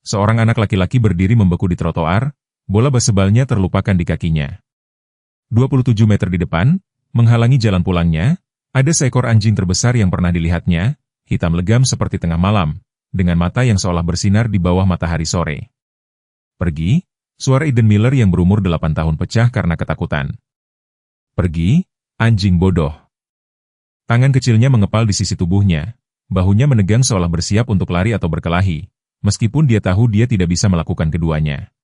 Seorang anak laki-laki berdiri membeku di trotoar, bola basebalnya terlupakan di kakinya. 27 meter di depan, menghalangi jalan pulangnya, ada seekor anjing terbesar yang pernah dilihatnya, hitam legam seperti tengah malam, dengan mata yang seolah bersinar di bawah matahari sore. Pergi, suara Eden Miller yang berumur 8 tahun pecah karena ketakutan. Pergi, anjing bodoh. Tangan kecilnya mengepal di sisi tubuhnya, bahunya menegang seolah bersiap untuk lari atau berkelahi, meskipun dia tahu dia tidak bisa melakukan keduanya.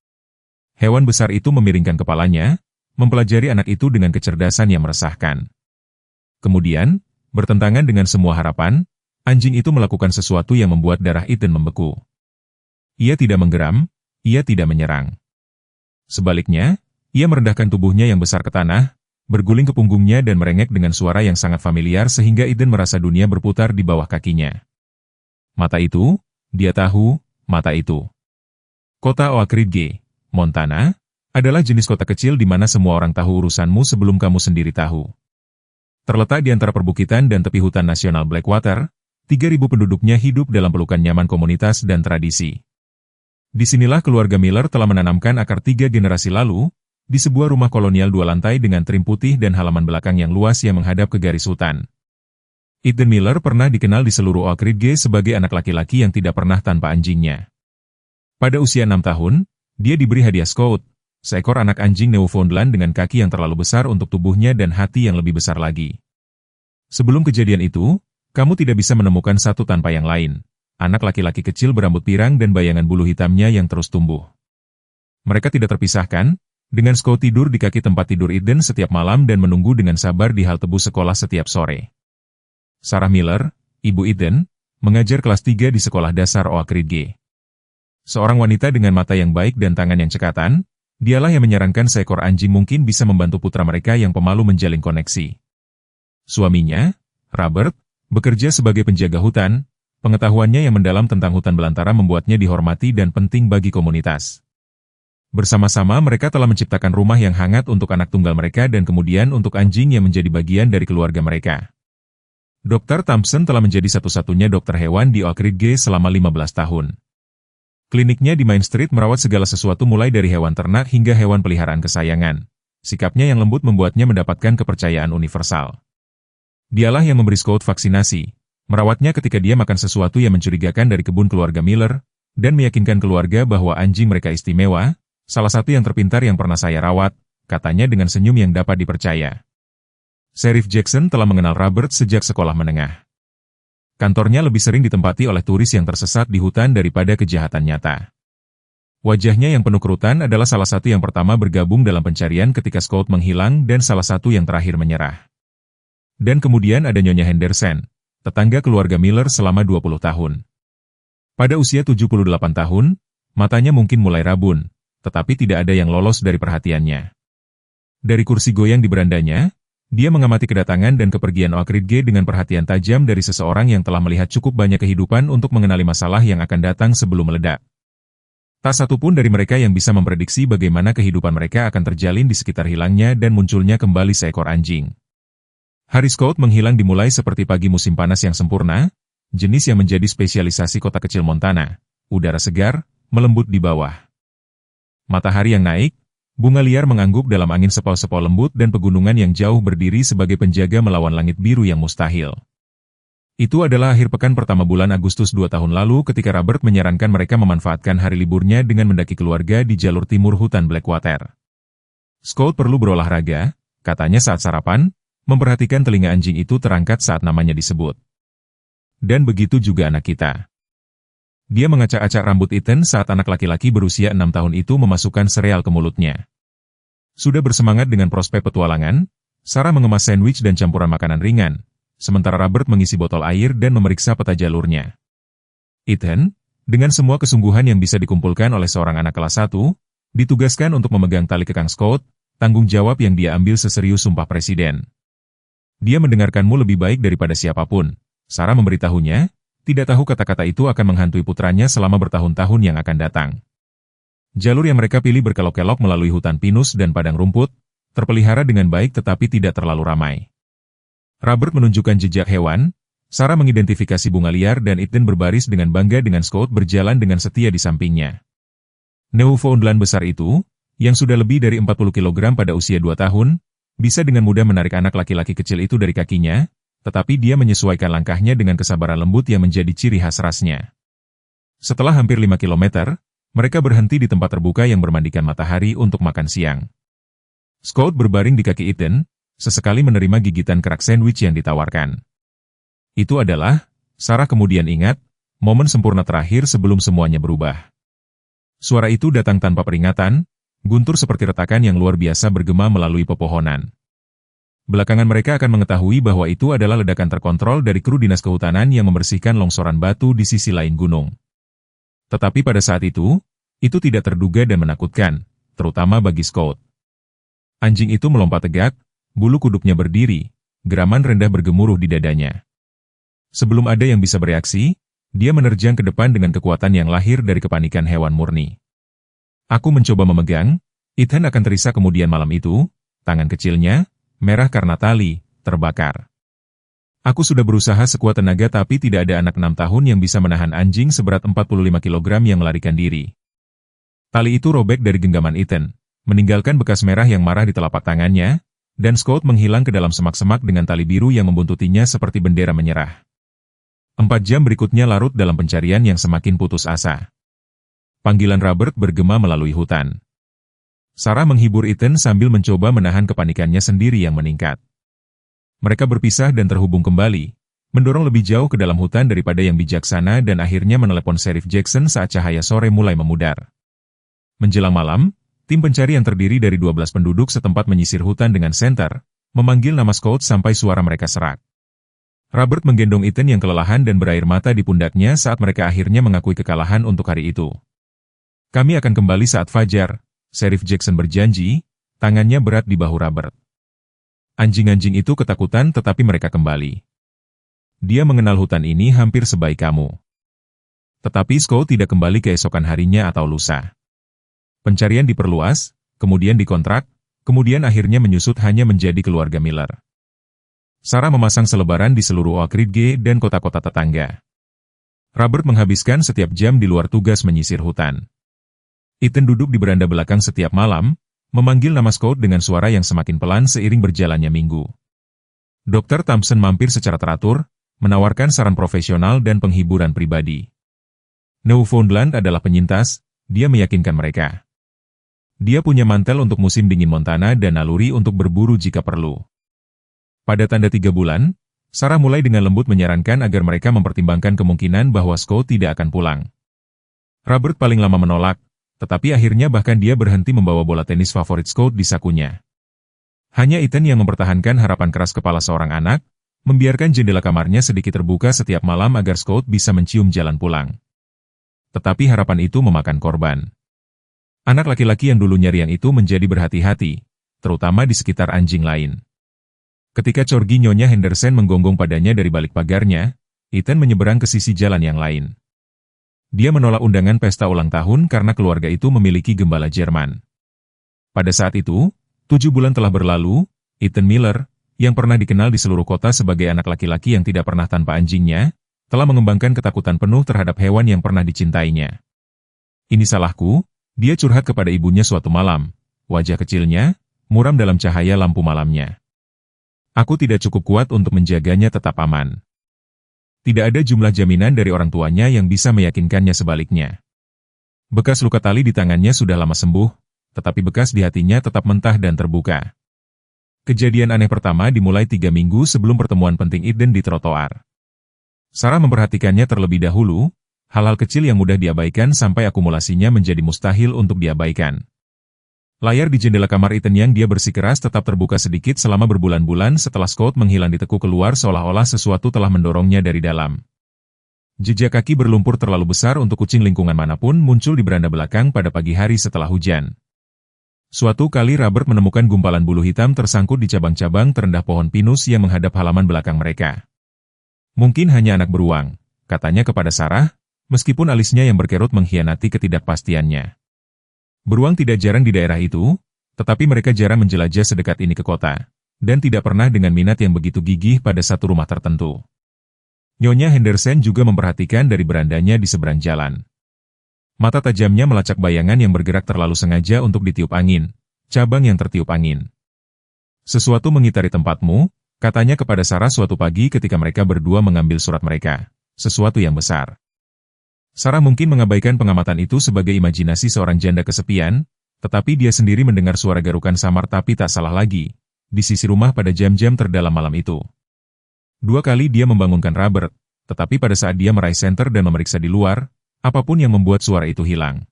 Hewan besar itu memiringkan kepalanya, mempelajari anak itu dengan kecerdasan yang meresahkan. Kemudian, bertentangan dengan semua harapan, anjing itu melakukan sesuatu yang membuat darah Ethan membeku. Ia tidak menggeram, ia tidak menyerang. Sebaliknya, ia merendahkan tubuhnya yang besar ke tanah, berguling ke punggungnya dan merengek dengan suara yang sangat familiar sehingga Ethan merasa dunia berputar di bawah kakinya. Mata itu, dia tahu, mata itu. Kota Oak Ridge, Montana, adalah jenis kota kecil di mana semua orang tahu urusanmu sebelum kamu sendiri tahu. Terletak di antara perbukitan dan tepi hutan nasional Blackwater, 3.000 penduduknya hidup dalam pelukan nyaman komunitas dan tradisi. Disinilah keluarga Miller telah menanamkan akar 3 generasi lalu, di sebuah rumah kolonial 2 lantai dengan trim putih dan halaman belakang yang luas yang menghadap ke garis hutan. Eden Miller pernah dikenal di seluruh Oak Ridge sebagai anak laki-laki yang tidak pernah tanpa anjingnya. Pada usia 6 tahun, dia diberi hadiah Scout, seekor anak anjing Newfoundland dengan kaki yang terlalu besar untuk tubuhnya dan hati yang lebih besar lagi. Sebelum kejadian itu, kamu tidak bisa menemukan satu tanpa yang lain. Anak laki-laki kecil berambut pirang dan bayangan bulu hitamnya yang terus tumbuh. Mereka tidak terpisahkan, dengan Scout tidur di kaki tempat tidur Eden setiap malam dan menunggu dengan sabar di hal tebus sekolah setiap sore. Sarah Miller, ibu Eden, mengajar kelas 3 di sekolah dasar Oak Ridge. Seorang wanita dengan mata yang baik dan tangan yang cekatan, dialah yang menyarankan seekor anjing mungkin bisa membantu putra mereka yang pemalu menjalin koneksi. Suaminya, Robert, bekerja sebagai penjaga hutan, pengetahuannya yang mendalam tentang hutan belantara membuatnya dihormati dan penting bagi komunitas. Bersama-sama mereka telah menciptakan rumah yang hangat untuk anak tunggal mereka dan kemudian untuk anjing yang menjadi bagian dari keluarga mereka. Dr. Thompson telah menjadi satu-satunya dokter hewan di Oak Ridge selama 15 tahun. Kliniknya di Main Street merawat segala sesuatu mulai dari hewan ternak hingga hewan peliharaan kesayangan. Sikapnya yang lembut membuatnya mendapatkan kepercayaan universal. Dialah yang memberi Scout vaksinasi, merawatnya ketika dia makan sesuatu yang mencurigakan dari kebun keluarga Miller, dan meyakinkan keluarga bahwa anjing mereka istimewa, salah satu yang terpintar yang pernah saya rawat, katanya dengan senyum yang dapat dipercaya. Sheriff Jackson telah mengenal Robert sejak sekolah menengah. Kantornya lebih sering ditempati oleh turis yang tersesat di hutan daripada kejahatan nyata. Wajahnya yang penuh kerutan adalah salah satu yang pertama bergabung dalam pencarian ketika Scout menghilang dan salah satu yang terakhir menyerah. Dan kemudian ada Nyonya Henderson, tetangga keluarga Miller selama 20 tahun. Pada usia 78 tahun, matanya mungkin mulai rabun, tetapi tidak ada yang lolos dari perhatiannya. Dari kursi goyang di berandanya, dia mengamati kedatangan dan kepergian Oak Ridge dengan perhatian tajam dari seseorang yang telah melihat cukup banyak kehidupan untuk mengenali masalah yang akan datang sebelum meledak. Tak satu pun dari mereka yang bisa memprediksi bagaimana kehidupan mereka akan terjalin di sekitar hilangnya dan munculnya kembali seekor anjing. Hari Scout menghilang dimulai seperti pagi musim panas yang sempurna, jenis yang menjadi spesialisasi kota kecil Montana, udara segar, melembut di bawah. Matahari yang naik, bunga liar mengangguk dalam angin sepau-sepau lembut dan pegunungan yang jauh berdiri sebagai penjaga melawan langit biru yang mustahil. Itu adalah akhir pekan pertama bulan Agustus 2 tahun lalu ketika Robert menyarankan mereka memanfaatkan hari liburnya dengan mendaki keluarga di jalur timur hutan Blackwater. Scout perlu berolahraga, katanya saat sarapan, memperhatikan telinga anjing itu terangkat saat namanya disebut. Dan begitu juga anak kita. Dia mengacak-acak rambut Ethan saat anak laki-laki berusia 6 tahun itu memasukkan sereal ke mulutnya. Sudah bersemangat dengan prospek petualangan, Sarah mengemas sandwich dan campuran makanan ringan, sementara Robert mengisi botol air dan memeriksa peta jalurnya. Ethan, dengan semua kesungguhan yang bisa dikumpulkan oleh seorang anak kelas 1, ditugaskan untuk memegang tali kekang Scout, tanggung jawab yang dia ambil seserius sumpah presiden. Dia mendengarkanmu lebih baik daripada siapapun, Sarah memberitahunya, tidak tahu kata-kata itu akan menghantui putranya selama bertahun-tahun yang akan datang. Jalur yang mereka pilih berkelok-kelok melalui hutan pinus dan padang rumput, terpelihara dengan baik tetapi tidak terlalu ramai. Robert menunjukkan jejak hewan, Sarah mengidentifikasi bunga liar dan Ethan berbaris dengan bangga dengan Scout berjalan dengan setia di sampingnya. Newfoundland besar itu, yang sudah lebih dari 40 kg pada usia 2 tahun, bisa dengan mudah menarik anak laki-laki kecil itu dari kakinya, tetapi dia menyesuaikan langkahnya dengan kesabaran lembut yang menjadi ciri khas rasnya. Setelah hampir 5 km, mereka berhenti di tempat terbuka yang bermandikan matahari untuk makan siang. Scout berbaring di kaki Ethan, sesekali menerima gigitan kerak sandwich yang ditawarkan. Itu adalah, Sarah kemudian ingat, momen sempurna terakhir sebelum semuanya berubah. Suara itu datang tanpa peringatan, guntur seperti retakan yang luar biasa bergema melalui pepohonan. Belakangan mereka akan mengetahui bahwa itu adalah ledakan terkontrol dari kru dinas kehutanan yang membersihkan longsoran batu di sisi lain gunung. Tetapi pada saat itu tidak terduga dan menakutkan, terutama bagi Scout. Anjing itu melompat tegak, bulu kuduknya berdiri, geraman rendah bergemuruh di dadanya. Sebelum ada yang bisa bereaksi, dia menerjang ke depan dengan kekuatan yang lahir dari kepanikan hewan murni. Aku mencoba memegang, Ethan akan terisak kemudian malam itu, tangan kecilnya, merah karena tali, terbakar. Aku sudah berusaha sekuat tenaga tapi tidak ada anak 6 tahun yang bisa menahan anjing seberat 45 kg yang melarikan diri. Tali itu robek dari genggaman Ethan, meninggalkan bekas merah yang marah di telapak tangannya, dan Scout menghilang ke dalam semak-semak dengan tali biru yang membuntutinya seperti bendera menyerah. 4 jam berikutnya larut dalam pencarian yang semakin putus asa. Panggilan Robert bergema melalui hutan. Sarah menghibur Ethan sambil mencoba menahan kepanikannya sendiri yang meningkat. Mereka berpisah dan terhubung kembali, mendorong lebih jauh ke dalam hutan daripada yang bijaksana dan akhirnya menelepon Sheriff Jackson saat cahaya sore mulai memudar. Menjelang malam, tim pencari yang terdiri dari 12 penduduk setempat menyisir hutan dengan senter, memanggil nama Scout sampai suara mereka serak. Robert menggendong Ethan yang kelelahan dan berair mata di pundaknya saat mereka akhirnya mengakui kekalahan untuk hari itu. Kami akan kembali saat fajar, Sheriff Jackson berjanji, tangannya berat di bahu Robert. Anjing-anjing itu ketakutan tetapi mereka kembali. Dia mengenal hutan ini hampir sebaik kamu. Tetapi Scout tidak kembali keesokan harinya atau lusa. Pencarian diperluas, kemudian dikontrak, kemudian akhirnya menyusut hanya menjadi keluarga Miller. Sarah memasang selebaran di seluruh Oak Ridge dan kota-kota tetangga. Robert menghabiskan setiap jam di luar tugas menyisir hutan. Ethan duduk di beranda belakang setiap malam, memanggil nama Scout dengan suara yang semakin pelan seiring berjalannya minggu. Dr. Thompson mampir secara teratur, menawarkan saran profesional dan penghiburan pribadi. Newfoundland adalah penyintas, dia meyakinkan mereka. Dia punya mantel untuk musim dingin Montana dan naluri untuk berburu jika perlu. Pada tanda 3 bulan, Sarah mulai dengan lembut menyarankan agar mereka mempertimbangkan kemungkinan bahwa Scout tidak akan pulang. Robert paling lama menolak, tetapi akhirnya bahkan dia berhenti membawa bola tenis favorit Scout di sakunya. Hanya Ethan yang mempertahankan harapan keras kepala seorang anak, membiarkan jendela kamarnya sedikit terbuka setiap malam agar Scout bisa mencium jalan pulang. Tetapi harapan itu memakan korban. Anak laki-laki yang dulunya riang itu menjadi berhati-hati, terutama di sekitar anjing lain. Ketika corgi Nyonya Henderson menggonggong padanya dari balik pagarnya, Ethan menyeberang ke sisi jalan yang lain. Dia menolak undangan pesta ulang tahun karena keluarga itu memiliki gembala Jerman. Pada saat itu, 7 bulan telah berlalu, Ethan Miller, yang pernah dikenal di seluruh kota sebagai anak laki-laki yang tidak pernah tanpa anjingnya, telah mengembangkan ketakutan penuh terhadap hewan yang pernah dicintainya. Ini salahku, dia curhat kepada ibunya suatu malam, wajah kecilnya, muram dalam cahaya lampu malamnya. Aku tidak cukup kuat untuk menjaganya tetap aman. Tidak ada jumlah jaminan dari orang tuanya yang bisa meyakinkannya sebaliknya. Bekas luka tali di tangannya sudah lama sembuh, tetapi bekas di hatinya tetap mentah dan terbuka. Kejadian aneh pertama dimulai 3 minggu sebelum pertemuan penting Eden di trotoar. Sarah memperhatikannya terlebih dahulu, hal-hal kecil yang mudah diabaikan sampai akumulasinya menjadi mustahil untuk diabaikan. Layar di jendela kamar Ethan yang dia bersikeras tetap terbuka sedikit selama berbulan-bulan setelah Scout menghilang di tekuk keluar seolah-olah sesuatu telah mendorongnya dari dalam. Jejak kaki berlumpur terlalu besar untuk kucing lingkungan manapun muncul di beranda belakang pada pagi hari setelah hujan. Suatu kali Robert menemukan gumpalan bulu hitam tersangkut di cabang-cabang terendah pohon pinus yang menghadap halaman belakang mereka. Mungkin hanya anak beruang, katanya kepada Sarah, meskipun alisnya yang berkerut mengkhianati ketidakpastiannya. Beruang tidak jarang di daerah itu, tetapi mereka jarang menjelajah sedekat ini ke kota, dan tidak pernah dengan minat yang begitu gigih pada satu rumah tertentu. Nyonya Henderson juga memperhatikan dari berandanya di seberang jalan. Mata tajamnya melacak bayangan yang bergerak terlalu sengaja untuk ditiup angin, cabang yang tertiup angin. Sesuatu mengitari tempatmu, katanya kepada Sarah suatu pagi ketika mereka berdua mengambil surat mereka. Sesuatu yang besar. Sarah mungkin mengabaikan pengamatan itu sebagai imajinasi seorang janda kesepian, tetapi dia sendiri mendengar suara garukan samar tapi tak salah lagi, di sisi rumah pada jam-jam terdalam malam itu. 2 kali dia membangunkan Robert, tetapi pada saat dia meraih senter dan memeriksa di luar, apapun yang membuat suara itu hilang.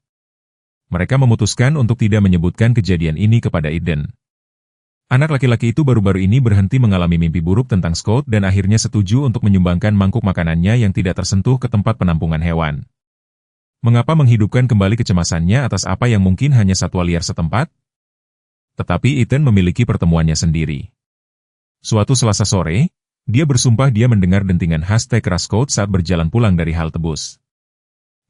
Mereka memutuskan untuk tidak menyebutkan kejadian ini kepada Eden. Anak laki-laki itu baru-baru ini berhenti mengalami mimpi buruk tentang Scott dan akhirnya setuju untuk menyumbangkan mangkuk makanannya yang tidak tersentuh ke tempat penampungan hewan. Mengapa menghidupkan kembali kecemasannya atas apa yang mungkin hanya satwa liar setempat? Tetapi Ethan memiliki pertemuannya sendiri. Suatu Selasa sore, dia bersumpah dia mendengar dentingan hashtag keras Scott saat berjalan pulang dari halte bus.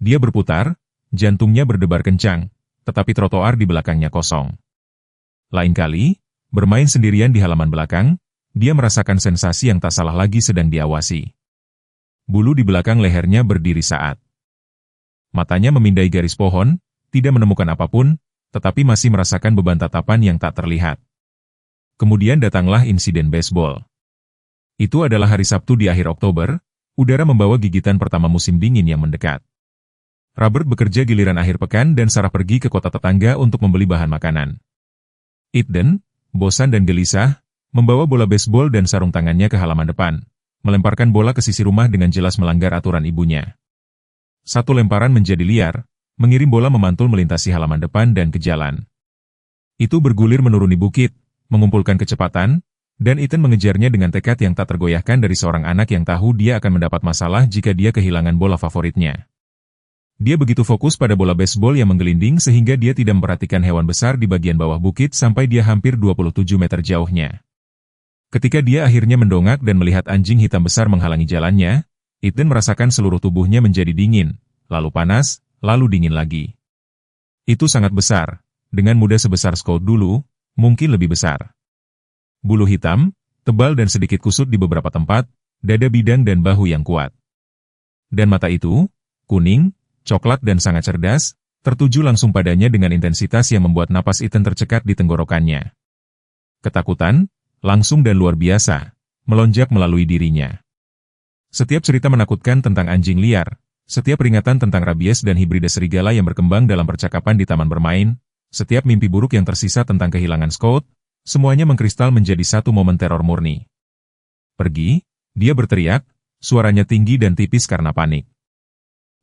Dia berputar, jantungnya berdebar kencang, tetapi trotoar di belakangnya kosong. Lain kali, bermain sendirian di halaman belakang, dia merasakan sensasi yang tak salah lagi sedang diawasi. Bulu di belakang lehernya berdiri saat. Matanya memindai garis pohon, tidak menemukan apapun, tetapi masih merasakan beban tatapan yang tak terlihat. Kemudian datanglah insiden baseball. Itu adalah hari Sabtu di akhir Oktober, udara membawa gigitan pertama musim dingin yang mendekat. Robert bekerja giliran akhir pekan dan Sarah pergi ke kota tetangga untuk membeli bahan makanan. Eden, bosan dan gelisah, membawa bola baseball dan sarung tangannya ke halaman depan, melemparkan bola ke sisi rumah dengan jelas melanggar aturan ibunya. Satu lemparan menjadi liar, mengirim bola memantul melintasi halaman depan dan ke jalan. Itu bergulir menuruni bukit, mengumpulkan kecepatan, dan Ethan mengejarnya dengan tekad yang tak tergoyahkan dari seorang anak yang tahu dia akan mendapat masalah jika dia kehilangan bola favoritnya. Dia begitu fokus pada bola baseball yang menggelinding sehingga dia tidak memperhatikan hewan besar di bagian bawah bukit sampai dia hampir 27 meter jauhnya. Ketika dia akhirnya mendongak dan melihat anjing hitam besar menghalangi jalannya, Ethan merasakan seluruh tubuhnya menjadi dingin, lalu panas, lalu dingin lagi. Itu sangat besar, dengan muda sebesar Scott dulu, mungkin lebih besar. Bulu hitam, tebal dan sedikit kusut di beberapa tempat, dada bidang dan bahu yang kuat. Dan mata itu, kuning, coklat dan sangat cerdas, tertuju langsung padanya dengan intensitas yang membuat napas Ethan tercekat di tenggorokannya. Ketakutan, langsung dan luar biasa, melonjak melalui dirinya. Setiap cerita menakutkan tentang anjing liar, setiap peringatan tentang rabies dan hibrida serigala yang berkembang dalam percakapan di taman bermain, setiap mimpi buruk yang tersisa tentang kehilangan Scott, semuanya mengkristal menjadi satu momen teror murni. Pergi, dia berteriak, suaranya tinggi dan tipis karena panik.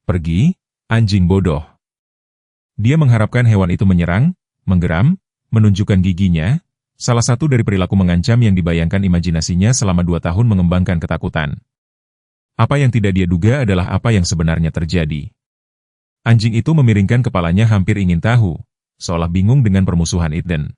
Pergi, anjing bodoh. Dia mengharapkan hewan itu menyerang, menggeram, menunjukkan giginya, salah satu dari perilaku mengancam yang dibayangkan imajinasinya selama 2 tahun mengembangkan ketakutan. Apa yang tidak dia duga adalah apa yang sebenarnya terjadi. Anjing itu memiringkan kepalanya hampir ingin tahu, seolah bingung dengan permusuhan Eden.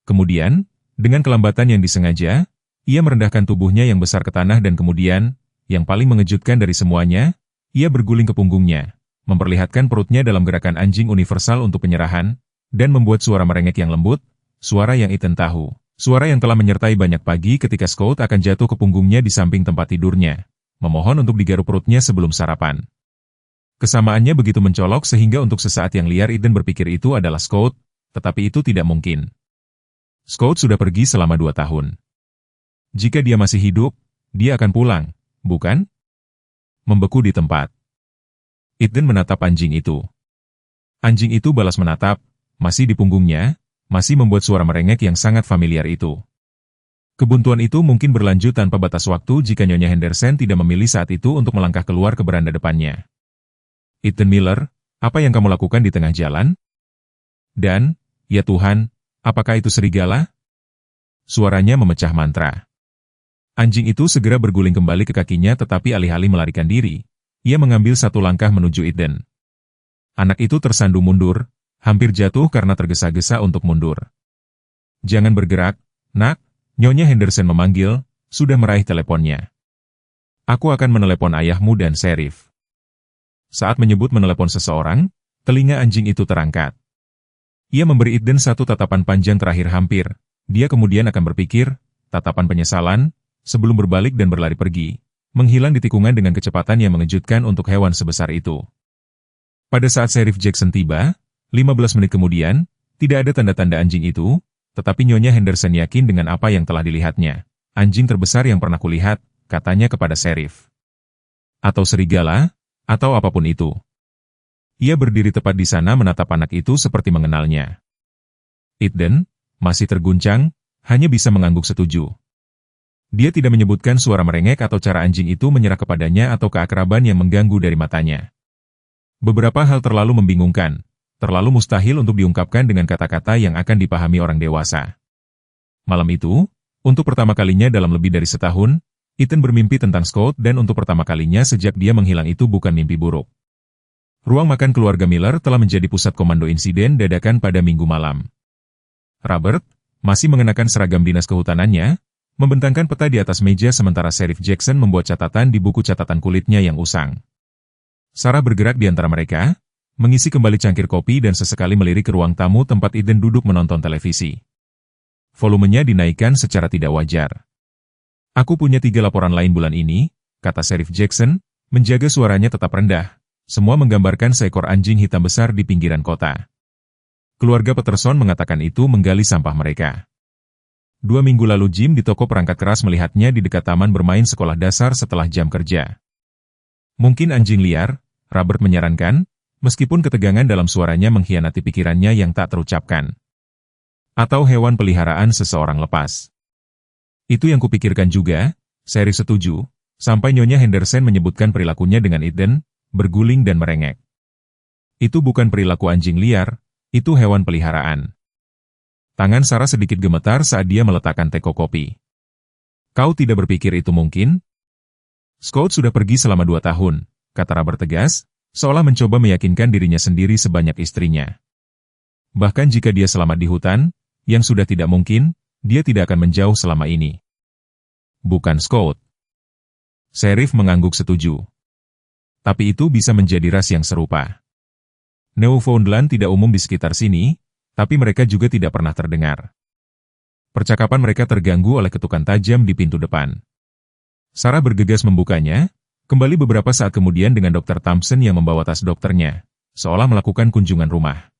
Kemudian, dengan kelambatan yang disengaja, ia merendahkan tubuhnya yang besar ke tanah dan kemudian, yang paling mengejutkan dari semuanya, ia berguling ke punggungnya, memperlihatkan perutnya dalam gerakan anjing universal untuk penyerahan, dan membuat suara merengek yang lembut, suara yang Ethan tahu, suara yang telah menyertai banyak pagi ketika Scott akan jatuh ke punggungnya di samping tempat tidurnya, memohon untuk digaruk perutnya sebelum sarapan. Kesamaannya begitu mencolok sehingga untuk sesaat yang liar Eden berpikir itu adalah Scott, tetapi itu tidak mungkin. Scott sudah pergi selama 2 tahun. Jika dia masih hidup, dia akan pulang, bukan? Membeku di tempat. Eden menatap anjing itu. Anjing itu balas menatap, masih di punggungnya, masih membuat suara merengek yang sangat familiar itu. Kebuntuan itu mungkin berlanjut tanpa batas waktu jika Nyonya Henderson tidak memilih saat itu untuk melangkah keluar ke beranda depannya. Ethan Miller, apa yang kamu lakukan di tengah jalan? Dan, ya Tuhan, apakah itu serigala? Suaranya memecah mantra. Anjing itu segera berguling kembali ke kakinya tetapi alih-alih melarikan diri, ia mengambil 1 langkah menuju Eden. Anak itu tersandung mundur, hampir jatuh karena tergesa-gesa untuk mundur. Jangan bergerak, nak. Nyonya Henderson memanggil, sudah meraih teleponnya. Aku akan menelepon ayahmu dan Sheriff. Saat menyebut menelepon seseorang, telinga anjing itu terangkat. Ia memberi Eden 1 tatapan panjang terakhir hampir, dia kemudian akan berpikir, tatapan penyesalan, sebelum berbalik dan berlari pergi, menghilang di tikungan dengan kecepatan yang mengejutkan untuk hewan sebesar itu. Pada saat Sheriff Jackson tiba, 15 menit kemudian, tidak ada tanda-tanda anjing itu, tetapi Nyonya Henderson yakin dengan apa yang telah dilihatnya. Anjing terbesar yang pernah kulihat, katanya kepada Sheriff. Atau serigala, atau apapun itu. Ia berdiri tepat di sana menatap anak itu seperti mengenalnya. Eden, masih terguncang, hanya bisa mengangguk setuju. Dia tidak menyebutkan suara merengek atau cara anjing itu menyerah kepadanya atau keakraban yang mengganggu dari matanya. Beberapa hal terlalu membingungkan, terlalu mustahil untuk diungkapkan dengan kata-kata yang akan dipahami orang dewasa. Malam itu, untuk pertama kalinya dalam lebih dari setahun, Ethan bermimpi tentang Scott dan untuk pertama kalinya sejak dia menghilang itu bukan mimpi buruk. Ruang makan keluarga Miller telah menjadi pusat komando insiden dadakan pada Minggu malam. Robert, masih mengenakan seragam dinas kehutanannya, membentangkan peta di atas meja sementara Sheriff Jackson membuat catatan di buku catatan kulitnya yang usang. Sarah bergerak di antara mereka, mengisi kembali cangkir kopi dan sesekali melirik ke ruang tamu tempat Eden duduk menonton televisi. Volumenya dinaikkan secara tidak wajar. Aku punya 3 laporan lain bulan ini, kata Sheriff Jackson, menjaga suaranya tetap rendah. Semua menggambarkan seekor anjing hitam besar di pinggiran kota. Keluarga Peterson mengatakan itu menggali sampah mereka. 2 minggu lalu Jim di toko perangkat keras melihatnya di dekat taman bermain sekolah dasar setelah jam kerja. Mungkin anjing liar, Robert menyarankan, meskipun ketegangan dalam suaranya mengkhianati pikirannya yang tak terucapkan. Atau hewan peliharaan seseorang lepas. Itu yang kupikirkan juga, Sheriff setuju, sampai Nyonya Henderson menyebutkan perilakunya dengan Eden, berguling dan merengek. Itu bukan perilaku anjing liar, itu hewan peliharaan. Tangan Sarah sedikit gemetar saat dia meletakkan teko kopi. Kau tidak berpikir itu mungkin? Scott sudah pergi selama 2 tahun, kata Robert tegas, seolah mencoba meyakinkan dirinya sendiri sebanyak istrinya. Bahkan jika dia selamat di hutan, yang sudah tidak mungkin, dia tidak akan menjauh selama ini. Bukan Scott. Sheriff mengangguk setuju. Tapi itu bisa menjadi ras yang serupa. Newfoundland tidak umum di sekitar sini, tapi mereka juga tidak pernah terdengar. Percakapan mereka terganggu oleh ketukan tajam di pintu depan. Sarah bergegas membukanya, kembali beberapa saat kemudian dengan Dr. Thompson yang membawa tas dokternya, seolah melakukan kunjungan rumah.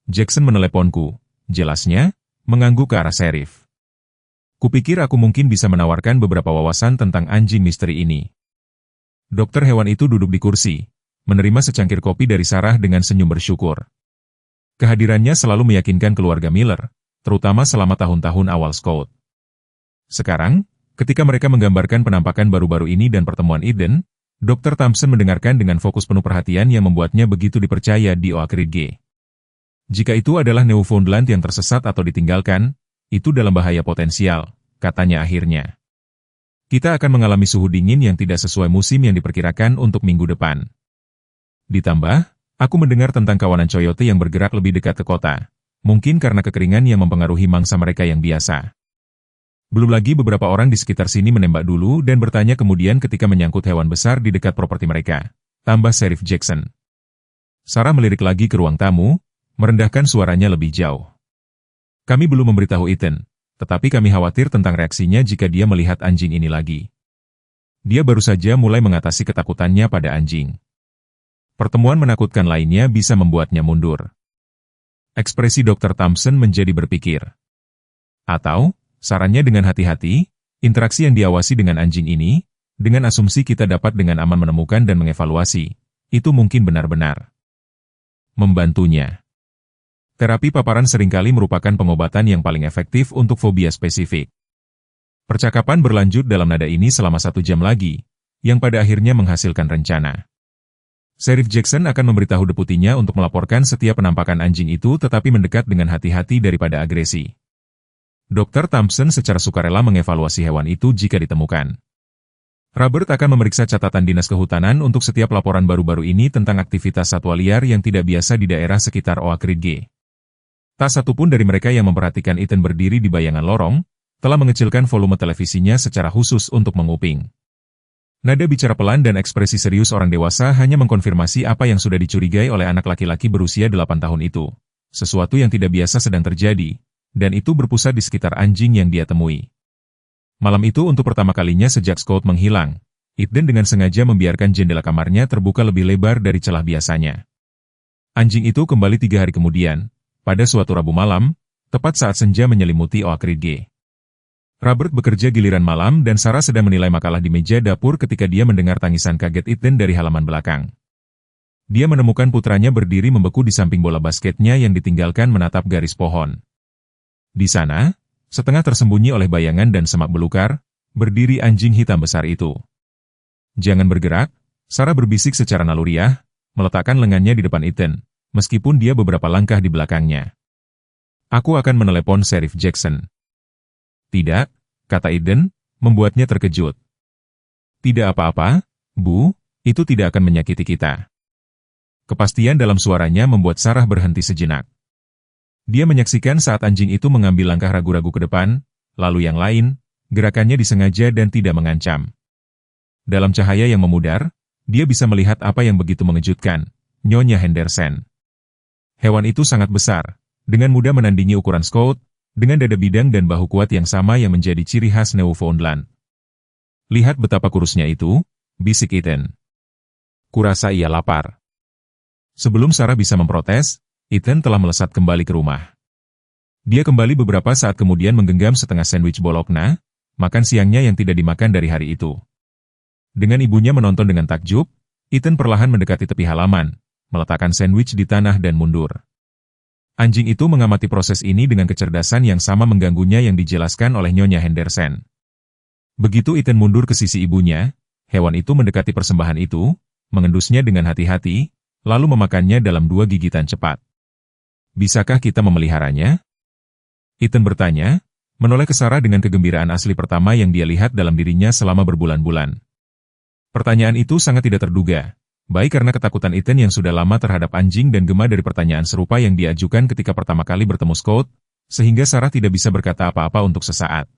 Jackson meneleponku, jelasnya, mengangguk ke arah Sheriff. Kupikir aku mungkin bisa menawarkan beberapa wawasan tentang anjing misteri ini. Dokter hewan itu duduk di kursi, menerima secangkir kopi dari Sarah dengan senyum bersyukur. Kehadirannya selalu meyakinkan keluarga Miller, terutama selama tahun-tahun awal Scott. Sekarang, ketika mereka menggambarkan penampakan baru-baru ini dan pertemuan Eden, Dr. Thompson mendengarkan dengan fokus penuh perhatian yang membuatnya begitu dipercaya di Oak Ridge. Jika itu adalah Newfoundland yang tersesat atau ditinggalkan, itu dalam bahaya potensial, katanya akhirnya. Kita akan mengalami suhu dingin yang tidak sesuai musim yang diperkirakan untuk minggu depan. Ditambah, aku mendengar tentang kawanan coyote yang bergerak lebih dekat ke kota, mungkin karena kekeringan yang mempengaruhi mangsa mereka yang biasa. Belum lagi beberapa orang di sekitar sini menembak dulu dan bertanya kemudian ketika menyangkut hewan besar di dekat properti mereka, tambah Sheriff Jackson. Sarah melirik lagi ke ruang tamu, merendahkan suaranya lebih jauh. Kami belum memberitahu Ethan, tetapi kami khawatir tentang reaksinya jika dia melihat anjing ini lagi. Dia baru saja mulai mengatasi ketakutannya pada anjing. Pertemuan menakutkan lainnya bisa membuatnya mundur. Ekspresi Dr. Thompson menjadi berpikir. Atau, sarannya dengan hati-hati, interaksi yang diawasi dengan anjing ini, dengan asumsi kita dapat dengan aman menemukan dan mengevaluasi, itu mungkin benar-benar membantunya. Terapi paparan seringkali merupakan pengobatan yang paling efektif untuk fobia spesifik. Percakapan berlanjut dalam nada ini selama 1 jam lagi, yang pada akhirnya menghasilkan rencana. Sheriff Jackson akan memberitahu deputinya untuk melaporkan setiap penampakan anjing itu tetapi mendekat dengan hati-hati daripada agresi. Dr. Thompson secara sukarela mengevaluasi hewan itu jika ditemukan. Robert akan memeriksa catatan dinas kehutanan untuk setiap laporan baru-baru ini tentang aktivitas satwa liar yang tidak biasa di daerah sekitar Oak Ridge. Tak satu pun dari mereka yang memperhatikan Ethan berdiri di bayangan lorong, telah mengecilkan volume televisinya secara khusus untuk menguping. Nada bicara pelan dan ekspresi serius orang dewasa hanya mengkonfirmasi apa yang sudah dicurigai oleh anak laki-laki berusia 8 tahun itu. Sesuatu yang tidak biasa sedang terjadi, dan itu berpusat di sekitar anjing yang dia temui. Malam itu untuk pertama kalinya sejak Scott menghilang, Eden dengan sengaja membiarkan jendela kamarnya terbuka lebih lebar dari celah biasanya. Anjing itu kembali 3 hari kemudian, pada suatu Rabu malam, tepat saat senja menyelimuti Oak Ridge. Robert bekerja giliran malam dan Sarah sedang menilai makalah di meja dapur ketika dia mendengar tangisan kaget Eden dari halaman belakang. Dia menemukan putranya berdiri membeku di samping bola basketnya yang ditinggalkan menatap garis pohon. Di sana, setengah tersembunyi oleh bayangan dan semak belukar, berdiri anjing hitam besar itu. "Jangan bergerak," Sarah berbisik secara naluriah, meletakkan lengannya di depan Ethan, meskipun dia beberapa langkah di belakangnya. "Aku akan menelepon Sheriff Jackson." "Tidak," kata Eden, membuatnya terkejut. "Tidak apa-apa, Bu, itu tidak akan menyakiti kita." Kepastian dalam suaranya membuat Sarah berhenti sejenak. Dia menyaksikan saat anjing itu mengambil langkah ragu-ragu ke depan, lalu yang lain, gerakannya disengaja dan tidak mengancam. Dalam cahaya yang memudar, dia bisa melihat apa yang begitu mengejutkan, Nyonya Henderson. Hewan itu sangat besar, dengan mudah menandingi ukuran Scout, dengan dada bidang dan bahu kuat yang sama yang menjadi ciri khas Newfoundland. "Lihat betapa kurusnya itu," bisik Ethan. "Kurasa ia lapar." Sebelum Sarah bisa memprotes, Ethan telah melesat kembali ke rumah. Dia kembali beberapa saat kemudian menggenggam setengah sandwich bologna, makan siangnya yang tidak dimakan dari hari itu. Dengan ibunya menonton dengan takjub, Ethan perlahan mendekati tepi halaman, meletakkan sandwich di tanah dan mundur. Anjing itu mengamati proses ini dengan kecerdasan yang sama mengganggunya yang dijelaskan oleh Nyonya Henderson. Begitu Ethan mundur ke sisi ibunya, hewan itu mendekati persembahan itu, mengendusnya dengan hati-hati, lalu memakannya dalam 2 gigitan cepat. "Bisakah kita memeliharanya?" Ethan bertanya, menoleh ke Sarah dengan kegembiraan asli pertama yang dia lihat dalam dirinya selama berbulan-bulan. Pertanyaan itu sangat tidak terduga, baik karena ketakutan Ethan yang sudah lama terhadap anjing dan gema dari pertanyaan serupa yang diajukan ketika pertama kali bertemu Scout, sehingga Sarah tidak bisa berkata apa-apa untuk sesaat.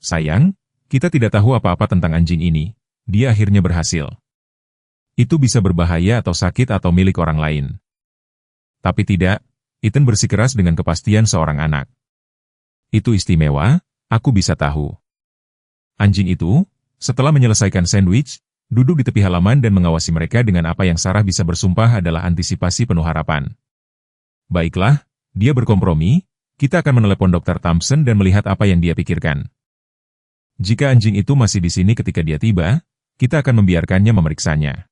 "Sayang, kita tidak tahu apa-apa tentang anjing ini," dia akhirnya berhasil. "Itu bisa berbahaya atau sakit atau milik orang lain." "Tapi tidak," Ethan bersikeras dengan kepastian seorang anak. "Itu istimewa, aku bisa tahu." Anjing itu, setelah menyelesaikan sandwich, duduk di tepi halaman dan mengawasi mereka dengan apa yang Sarah bisa bersumpah adalah antisipasi penuh harapan. "Baiklah," dia berkompromi, "kita akan menelepon Dr. Thompson dan melihat apa yang dia pikirkan. Jika anjing itu masih di sini ketika dia tiba, kita akan membiarkannya memeriksanya."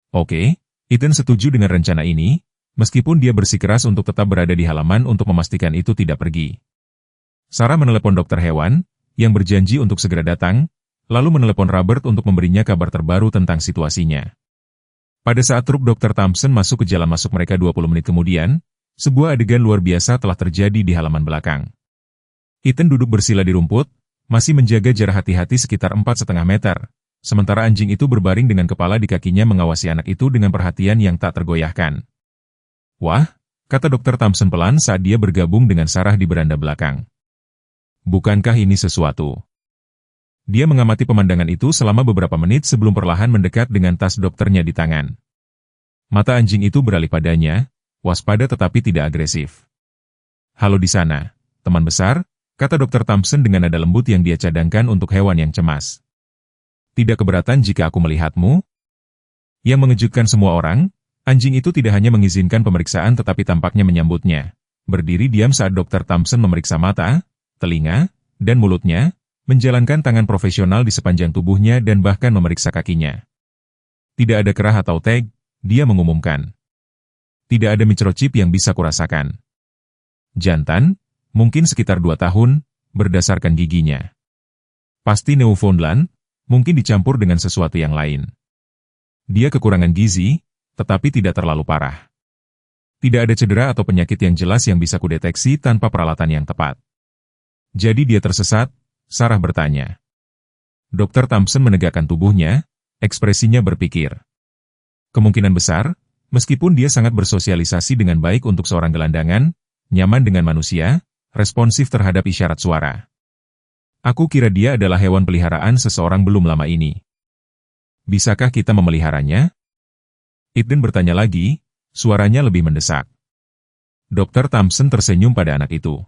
Oke, Ethan setuju dengan rencana ini, meskipun dia bersikeras untuk tetap berada di halaman untuk memastikan itu tidak pergi. Sarah menelepon dokter hewan, yang berjanji untuk segera datang, lalu menelepon Robert untuk memberinya kabar terbaru tentang situasinya. Pada saat truk Dr. Thompson masuk ke jalan masuk mereka 20 menit kemudian, sebuah adegan luar biasa telah terjadi di halaman belakang. Ethan duduk bersila di rumput, masih menjaga jarak hati-hati sekitar 4,5 meter. Sementara anjing itu berbaring dengan kepala di kakinya mengawasi anak itu dengan perhatian yang tak tergoyahkan. "Wah," kata Dr. Thompson pelan saat dia bergabung dengan Sarah di beranda belakang. "Bukankah ini sesuatu?" Dia mengamati pemandangan itu selama beberapa menit sebelum perlahan mendekat dengan tas dokternya di tangan. Mata anjing itu beralih padanya, waspada tetapi tidak agresif. "Halo di sana, teman besar," kata Dr. Thompson dengan nada lembut yang dia cadangkan untuk hewan yang cemas. "Tidak keberatan jika aku melihatmu?" Yang mengejutkan semua orang, anjing itu tidak hanya mengizinkan pemeriksaan tetapi tampaknya menyambutnya. Berdiri diam saat Dr. Thompson memeriksa mata, telinga, dan mulutnya, menjalankan tangan profesional di sepanjang tubuhnya dan bahkan memeriksa kakinya. "Tidak ada kerah atau tag," dia mengumumkan. "Tidak ada microchip yang bisa kurasakan. Jantan, mungkin sekitar 2 tahun, berdasarkan giginya. Pasti Newfoundland, mungkin dicampur dengan sesuatu yang lain. Dia kekurangan gizi, tetapi tidak terlalu parah. Tidak ada cedera atau penyakit yang jelas yang bisa kudeteksi tanpa peralatan yang tepat." "Jadi dia tersesat?" Sarah bertanya. Dr. Thompson menegakkan tubuhnya, ekspresinya berpikir. Kemungkinan besar, meskipun dia sangat bersosialisasi dengan baik untuk seorang gelandangan, nyaman dengan manusia, responsif terhadap isyarat suara. "Aku kira dia adalah hewan peliharaan seseorang belum lama ini. Bisakah kita memeliharanya?" Ethan bertanya lagi, suaranya lebih mendesak. Dr. Thompson tersenyum pada anak itu.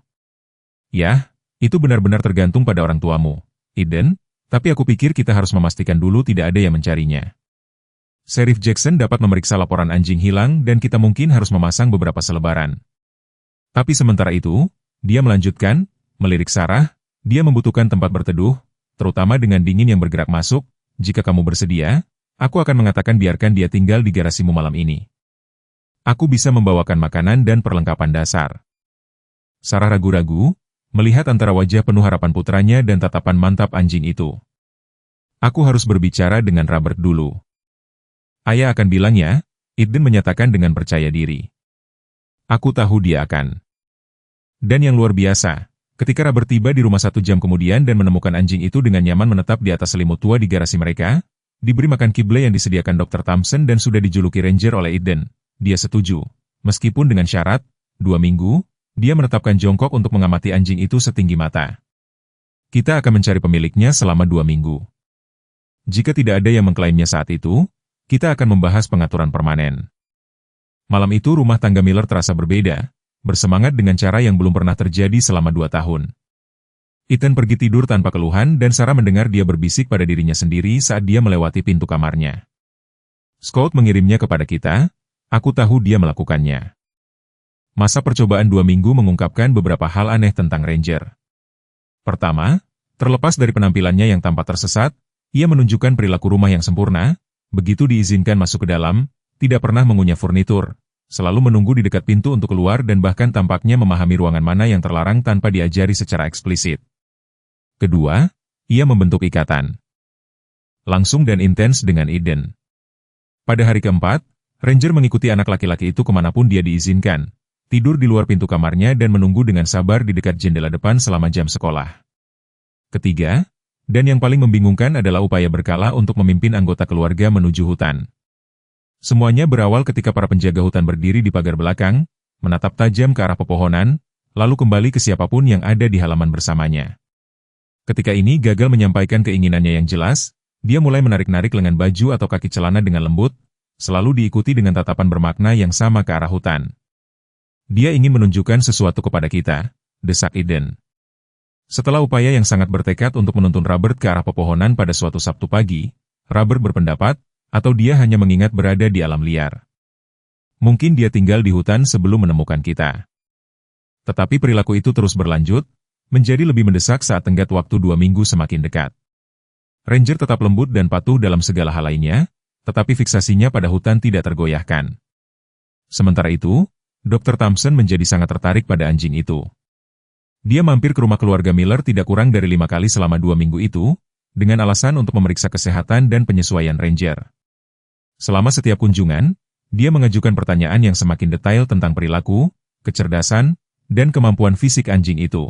"Ya, itu benar-benar tergantung pada orang tuamu, Eden," Tapi aku pikir kita harus memastikan dulu tidak ada yang mencarinya. Sheriff Jackson dapat memeriksa laporan anjing hilang dan kita mungkin harus memasang beberapa selebaran. Tapi sementara itu, dia melanjutkan, melirik Sarah, dia membutuhkan tempat berteduh, terutama dengan dingin yang bergerak masuk. Jika kamu bersedia, aku akan mengatakan biarkan dia tinggal di garasimu malam ini. Aku bisa membawakan makanan dan perlengkapan dasar. Sarah ragu-ragu, melihat antara wajah penuh harapan putranya dan tatapan mantap anjing itu. Aku harus berbicara dengan Robert dulu. Ayah akan bilang ya, Eden menyatakan dengan percaya diri. Aku tahu dia akan. Dan yang luar biasa, ketika Robert tiba di rumah 1 jam kemudian dan menemukan anjing itu dengan nyaman menetap di atas selimut tua di garasi mereka, diberi makan kibble yang disediakan Dr. Thompson dan sudah dijuluki Ranger oleh Eden, dia setuju. Meskipun dengan syarat, 2 minggu, dia menetapkan jongkok untuk mengamati anjing itu setinggi mata. Kita akan mencari pemiliknya selama 2 minggu. Jika tidak ada yang mengklaimnya saat itu, kita akan membahas pengaturan permanen. Malam itu rumah tangga Miller terasa berbeda, bersemangat dengan cara yang belum pernah terjadi selama 2 tahun. Ethan pergi tidur tanpa keluhan dan Sarah mendengar dia berbisik pada dirinya sendiri saat dia melewati pintu kamarnya. Scott mengirimnya kepada kita, aku tahu dia melakukannya. Masa percobaan 2 minggu mengungkapkan beberapa hal aneh tentang Ranger. Pertama, terlepas dari penampilannya yang tampak tersesat, ia menunjukkan perilaku rumah yang sempurna, begitu diizinkan masuk ke dalam, tidak pernah mengunyah furnitur, selalu menunggu di dekat pintu untuk keluar dan bahkan tampaknya memahami ruangan mana yang terlarang tanpa diajari secara eksplisit. Kedua, ia membentuk ikatan langsung dan intens dengan Eden. Pada hari keempat, Ranger mengikuti anak laki-laki itu kemanapun dia diizinkan, tidur di luar pintu kamarnya dan menunggu dengan sabar di dekat jendela depan selama jam sekolah. Ketiga, dan yang paling membingungkan adalah upaya berkala untuk memimpin anggota keluarga menuju hutan. Semuanya berawal ketika para penjaga hutan berdiri di pagar belakang, menatap tajam ke arah pepohonan, lalu kembali ke siapapun yang ada di halaman bersamanya. Ketika ini gagal menyampaikan keinginannya yang jelas, dia mulai menarik-narik lengan baju atau kaki celana dengan lembut, selalu diikuti dengan tatapan bermakna yang sama ke arah hutan. Dia ingin menunjukkan sesuatu kepada kita, desak Eden. Setelah upaya yang sangat bertekad untuk menuntun Robert ke arah pepohonan pada suatu Sabtu pagi, Robert berpendapat, atau dia hanya mengingat berada di alam liar. Mungkin dia tinggal di hutan sebelum menemukan kita. Tetapi perilaku itu terus berlanjut, menjadi lebih mendesak saat tenggat waktu 2 minggu semakin dekat. Ranger tetap lembut dan patuh dalam segala hal lainnya, tetapi fiksasinya pada hutan tidak tergoyahkan. Sementara itu, Dr. Thompson menjadi sangat tertarik pada anjing itu. Dia mampir ke rumah keluarga Miller tidak kurang dari 5 kali selama 2 minggu itu, dengan alasan untuk memeriksa kesehatan dan penyesuaian Ranger. Selama setiap kunjungan, dia mengajukan pertanyaan yang semakin detail tentang perilaku, kecerdasan, dan kemampuan fisik anjing itu.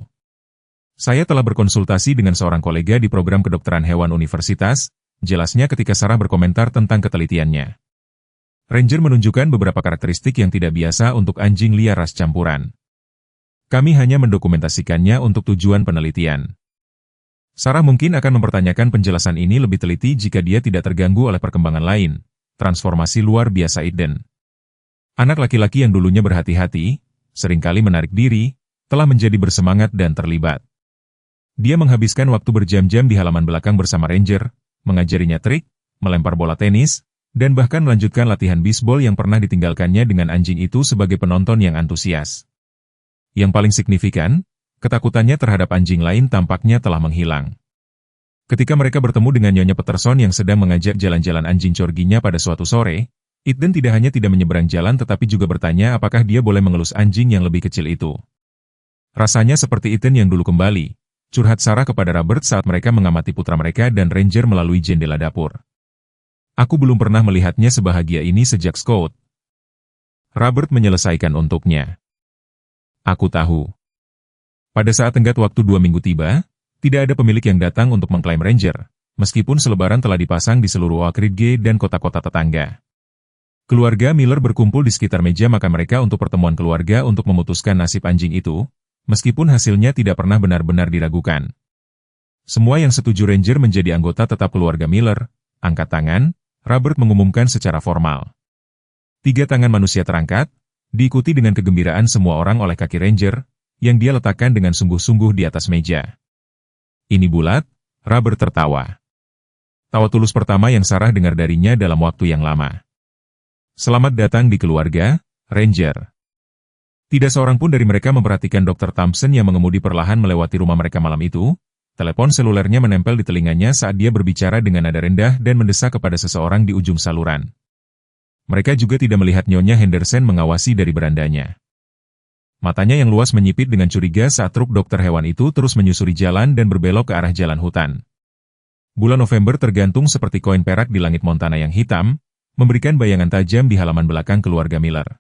Saya telah berkonsultasi dengan seorang kolega di program kedokteran hewan universitas, jelasnya ketika Sarah berkomentar tentang ketelitiannya. Ranger menunjukkan beberapa karakteristik yang tidak biasa untuk anjing liar ras campuran. Kami hanya mendokumentasikannya untuk tujuan penelitian. Sarah mungkin akan mempertanyakan penjelasan ini lebih teliti jika dia tidak terganggu oleh perkembangan lain, transformasi luar biasa Eden. Anak laki-laki yang dulunya berhati-hati, seringkali menarik diri, telah menjadi bersemangat dan terlibat. Dia menghabiskan waktu berjam-jam di halaman belakang bersama Ranger, mengajarinya trik, melempar bola tenis, dan bahkan melanjutkan latihan bisbol yang pernah ditinggalkannya dengan anjing itu sebagai penonton yang antusias. Yang paling signifikan, ketakutannya terhadap anjing lain tampaknya telah menghilang. Ketika mereka bertemu dengan Nyonya Peterson yang sedang mengajak jalan-jalan anjing corginya pada suatu sore, Eden tidak hanya tidak menyeberang jalan tetapi juga bertanya apakah dia boleh mengelus anjing yang lebih kecil itu. Rasanya seperti Eden yang dulu kembali, curhat Sarah kepada Robert saat mereka mengamati putra mereka dan Ranger melalui jendela dapur. Aku belum pernah melihatnya sebahagia ini sejak Scott. Robert menyelesaikan untuknya. Aku tahu. Pada saat tenggat waktu 2 minggu tiba, tidak ada pemilik yang datang untuk mengklaim Ranger, meskipun selebaran telah dipasang di seluruh Oak Ridge dan kota-kota tetangga. Keluarga Miller berkumpul di sekitar meja makan mereka untuk pertemuan keluarga untuk memutuskan nasib anjing itu, meskipun hasilnya tidak pernah benar-benar diragukan. Semua yang setuju Ranger menjadi anggota tetap keluarga Miller, angkat tangan, Robert mengumumkan secara formal. 3 tangan manusia terangkat, diikuti dengan kegembiraan semua orang oleh kaki Ranger, yang dia letakkan dengan sungguh-sungguh di atas meja. Ini bulat, Robert tertawa. Tawa tulus pertama yang Sarah dengar darinya dalam waktu yang lama. Selamat datang di keluarga, Ranger. Tidak seorang pun dari mereka memperhatikan Dr. Thompson yang mengemudi perlahan melewati rumah mereka malam itu. Telepon selulernya menempel di telinganya saat dia berbicara dengan nada rendah dan mendesak kepada seseorang di ujung saluran. Mereka juga tidak melihat Nyonya Henderson mengawasi dari berandanya. Matanya yang luas menyipit dengan curiga saat truk dokter hewan itu terus menyusuri jalan dan berbelok ke arah jalan hutan. Bulan November tergantung seperti koin perak di langit Montana yang hitam, memberikan bayangan tajam di halaman belakang keluarga Miller.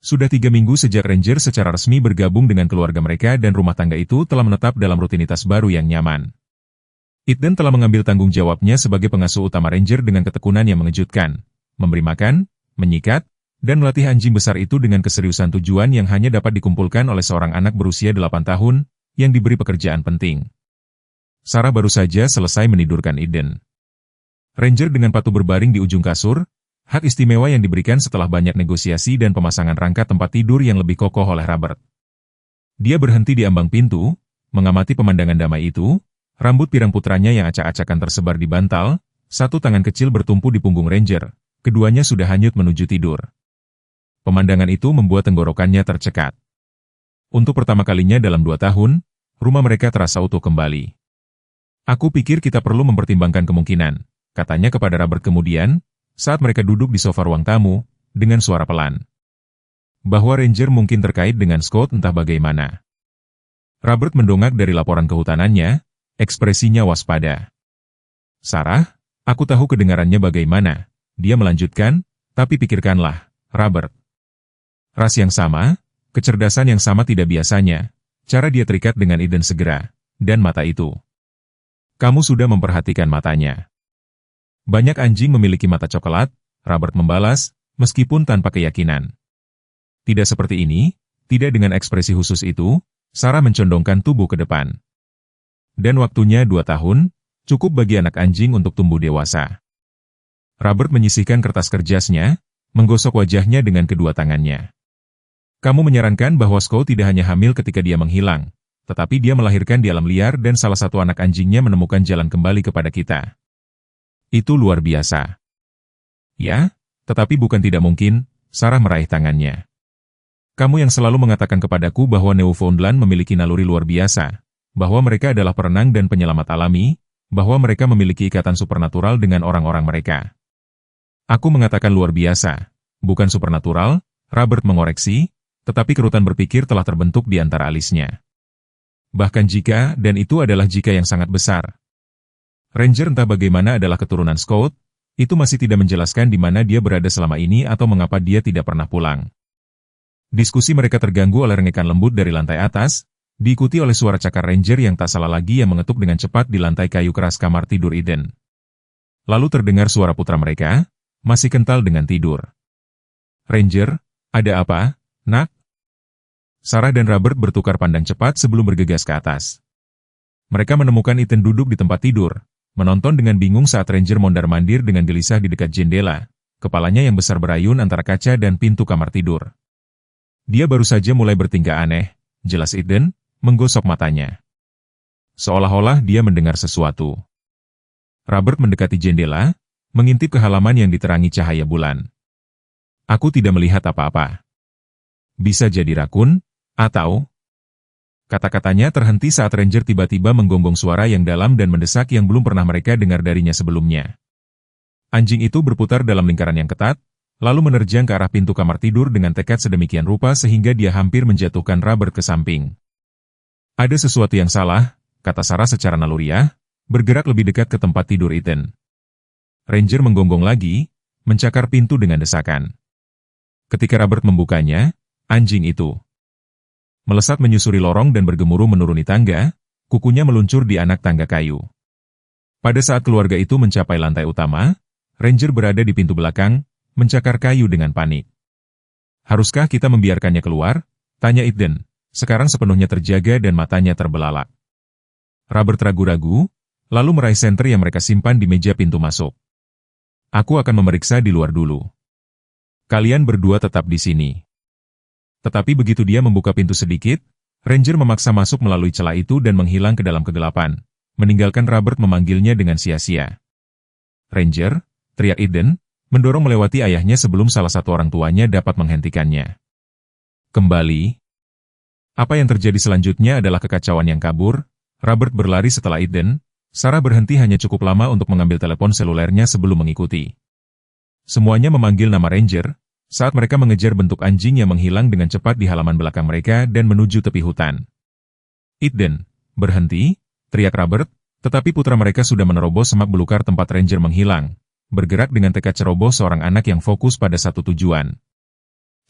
Sudah 3 minggu sejak Ranger secara resmi bergabung dengan keluarga mereka dan rumah tangga itu telah menetap dalam rutinitas baru yang nyaman. Eden telah mengambil tanggung jawabnya sebagai pengasuh utama Ranger dengan ketekunan yang mengejutkan, memberi makan, menyikat, dan melatih anjing besar itu dengan keseriusan tujuan yang hanya dapat dikumpulkan oleh seorang anak berusia 8 tahun, yang diberi pekerjaan penting. Sarah baru saja selesai menidurkan Eden. Ranger dengan patuh berbaring di ujung kasur, hak istimewa yang diberikan setelah banyak negosiasi dan pemasangan rangka tempat tidur yang lebih kokoh oleh Robert. Dia berhenti di ambang pintu, mengamati pemandangan damai itu, rambut pirang putranya yang acak-acakan tersebar di bantal, satu tangan kecil bertumpu di punggung Ranger, keduanya sudah hanyut menuju tidur. Pemandangan itu membuat tenggorokannya tercekat. Untuk pertama kalinya dalam 2 tahun, rumah mereka terasa utuh kembali. Aku pikir kita perlu mempertimbangkan kemungkinan, katanya kepada Robert kemudian, saat mereka duduk di sofa ruang tamu, dengan suara pelan. Bahwa Ranger mungkin terkait dengan Scott entah bagaimana. Robert mendongak dari laporan kehutanannya, ekspresinya waspada. Sarah, aku tahu kedengarannya bagaimana, dia melanjutkan, tapi pikirkanlah, Robert. Ras yang sama, kecerdasan yang sama tidak biasanya, cara dia terikat dengan Eden segera, dan mata itu. Kamu sudah memperhatikan matanya. Banyak anjing memiliki mata coklat, Robert membalas, meskipun tanpa keyakinan. Tidak seperti ini, tidak dengan ekspresi khusus itu, Sarah mencondongkan tubuh ke depan. Dan waktunya 2 tahun, cukup bagi anak anjing untuk tumbuh dewasa. Robert menyisihkan kertas kerjasnya, menggosok wajahnya dengan kedua tangannya. Kamu menyarankan bahwa Scott tidak hanya hamil ketika dia menghilang, tetapi dia melahirkan di alam liar dan salah satu anak anjingnya menemukan jalan kembali kepada kita. Itu luar biasa. Ya, tetapi bukan tidak mungkin, Sarah meraih tangannya. Kamu yang selalu mengatakan kepadaku bahwa Newfoundland memiliki naluri luar biasa, bahwa mereka adalah perenang dan penyelamat alami, bahwa mereka memiliki ikatan supernatural dengan orang-orang mereka. Aku mengatakan luar biasa, bukan supernatural, Robert mengoreksi, tetapi kerutan berpikir telah terbentuk di antara alisnya. Bahkan jika, dan itu adalah jika yang sangat besar. Ranger entah bagaimana adalah keturunan Scott, itu masih tidak menjelaskan di mana dia berada selama ini atau mengapa dia tidak pernah pulang. Diskusi mereka terganggu oleh rengekan lembut dari lantai atas, diikuti oleh suara cakar Ranger yang tak salah lagi yang mengetuk dengan cepat di lantai kayu keras kamar tidur Eden. Lalu terdengar suara putra mereka, masih kental dengan tidur. Ranger, ada apa, nak? Sarah dan Robert bertukar pandang cepat sebelum bergegas ke atas. Mereka menemukan Ethan duduk di tempat tidur, menonton dengan bingung saat Ranger mondar-mandir dengan gelisah di dekat jendela, kepalanya yang besar berayun antara kaca dan pintu kamar tidur. Dia baru saja mulai bertingkah aneh, jelas Eden, menggosok matanya. Seolah-olah dia mendengar sesuatu. Robert mendekati jendela, mengintip ke halaman yang diterangi cahaya bulan. Aku tidak melihat apa-apa. Bisa jadi rakun, atau... Kata-katanya terhenti saat Ranger tiba-tiba menggonggong suara yang dalam dan mendesak yang belum pernah mereka dengar darinya sebelumnya. Anjing itu berputar dalam lingkaran yang ketat, lalu menerjang ke arah pintu kamar tidur dengan tekad sedemikian rupa sehingga dia hampir menjatuhkan Robert ke samping. Ada sesuatu yang salah, kata Sarah secara naluriah, bergerak lebih dekat ke tempat tidur Ethan. Ranger menggonggong lagi, mencakar pintu dengan desakan. Ketika Robert membukanya, anjing itu melesat menyusuri lorong dan bergemuruh menuruni tangga, kukunya meluncur di anak tangga kayu. Pada saat keluarga itu mencapai lantai utama, Ranger berada di pintu belakang, mencakar kayu dengan panik. Haruskah kita membiarkannya keluar? Tanya Eden, sekarang sepenuhnya terjaga dan matanya terbelalak. Robert ragu-ragu, lalu meraih senter yang mereka simpan di meja pintu masuk. Aku akan memeriksa di luar dulu. Kalian berdua tetap di sini. Tetapi begitu dia membuka pintu sedikit, Ranger memaksa masuk melalui celah itu dan menghilang ke dalam kegelapan, meninggalkan Robert memanggilnya dengan sia-sia. "Ranger," teriak Eden, mendorong melewati ayahnya sebelum salah satu orang tuanya dapat menghentikannya. Kembali. Apa yang terjadi selanjutnya adalah kekacauan yang kabur. Robert berlari setelah Eden. Sarah berhenti hanya cukup lama untuk mengambil telepon selulernya sebelum mengikuti. Semuanya memanggil nama Ranger, saat mereka mengejar bentuk anjing yang menghilang dengan cepat di halaman belakang mereka dan menuju tepi hutan. "Eden, berhenti!" teriak Robert, tetapi putra mereka sudah menerobos semak belukar tempat Ranger menghilang, bergerak dengan tekad ceroboh seorang anak yang fokus pada satu tujuan.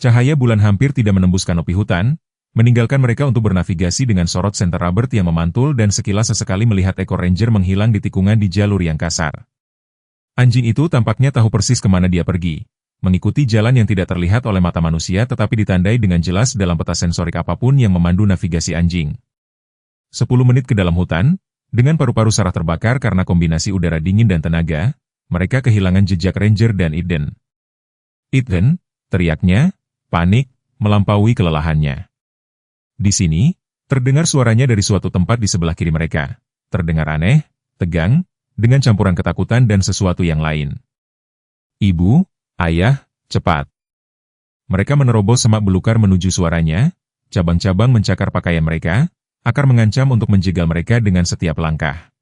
Cahaya bulan hampir tidak menembus kanopi hutan, meninggalkan mereka untuk bernavigasi dengan sorot senter Robert yang memantul dan sekilas sesekali melihat ekor Ranger menghilang di tikungan di jalur yang kasar. Anjing itu tampaknya tahu persis kemana dia pergi, mengikuti jalan yang tidak terlihat oleh mata manusia tetapi ditandai dengan jelas dalam peta sensorik apapun yang memandu navigasi anjing. 10 menit ke dalam hutan, dengan paru-paru Sarah terbakar karena kombinasi udara dingin dan tenaga, mereka kehilangan jejak Ranger dan Eden. "Eden!" teriaknya, panik, melampaui kelelahannya. Di sini, terdengar suaranya dari suatu tempat di sebelah kiri mereka. Terdengar aneh, tegang, dengan campuran ketakutan dan sesuatu yang lain. "Ibu, ayah, cepat!" Mereka menerobos semak belukar menuju suaranya, cabang-cabang mencakar pakaian mereka, akar mengancam untuk menjegal mereka dengan setiap langkah.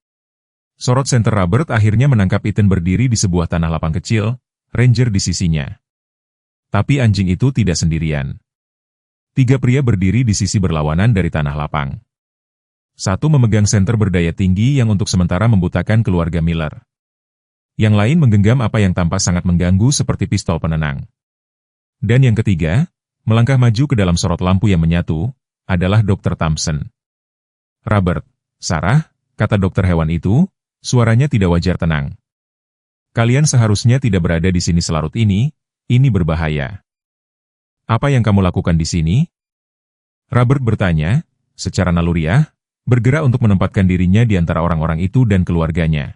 Sorot senter Robert akhirnya menangkap Eden berdiri di sebuah tanah lapang kecil, Ranger di sisinya. Tapi anjing itu tidak sendirian. 3 pria berdiri di sisi berlawanan dari tanah lapang. Satu memegang senter berdaya tinggi yang untuk sementara membutakan keluarga Miller. Yang lain menggenggam apa yang tampak sangat mengganggu seperti pistol penenang. Dan yang ketiga, melangkah maju ke dalam sorot lampu yang menyatu, adalah Dr. Thompson. "Robert, Sarah," kata dokter hewan itu, suaranya tidak wajar tenang. "Kalian seharusnya tidak berada di sini selarut ini berbahaya." "Apa yang kamu lakukan di sini?" Robert bertanya, secara naluriah, bergerak untuk menempatkan dirinya di antara orang-orang itu dan keluarganya.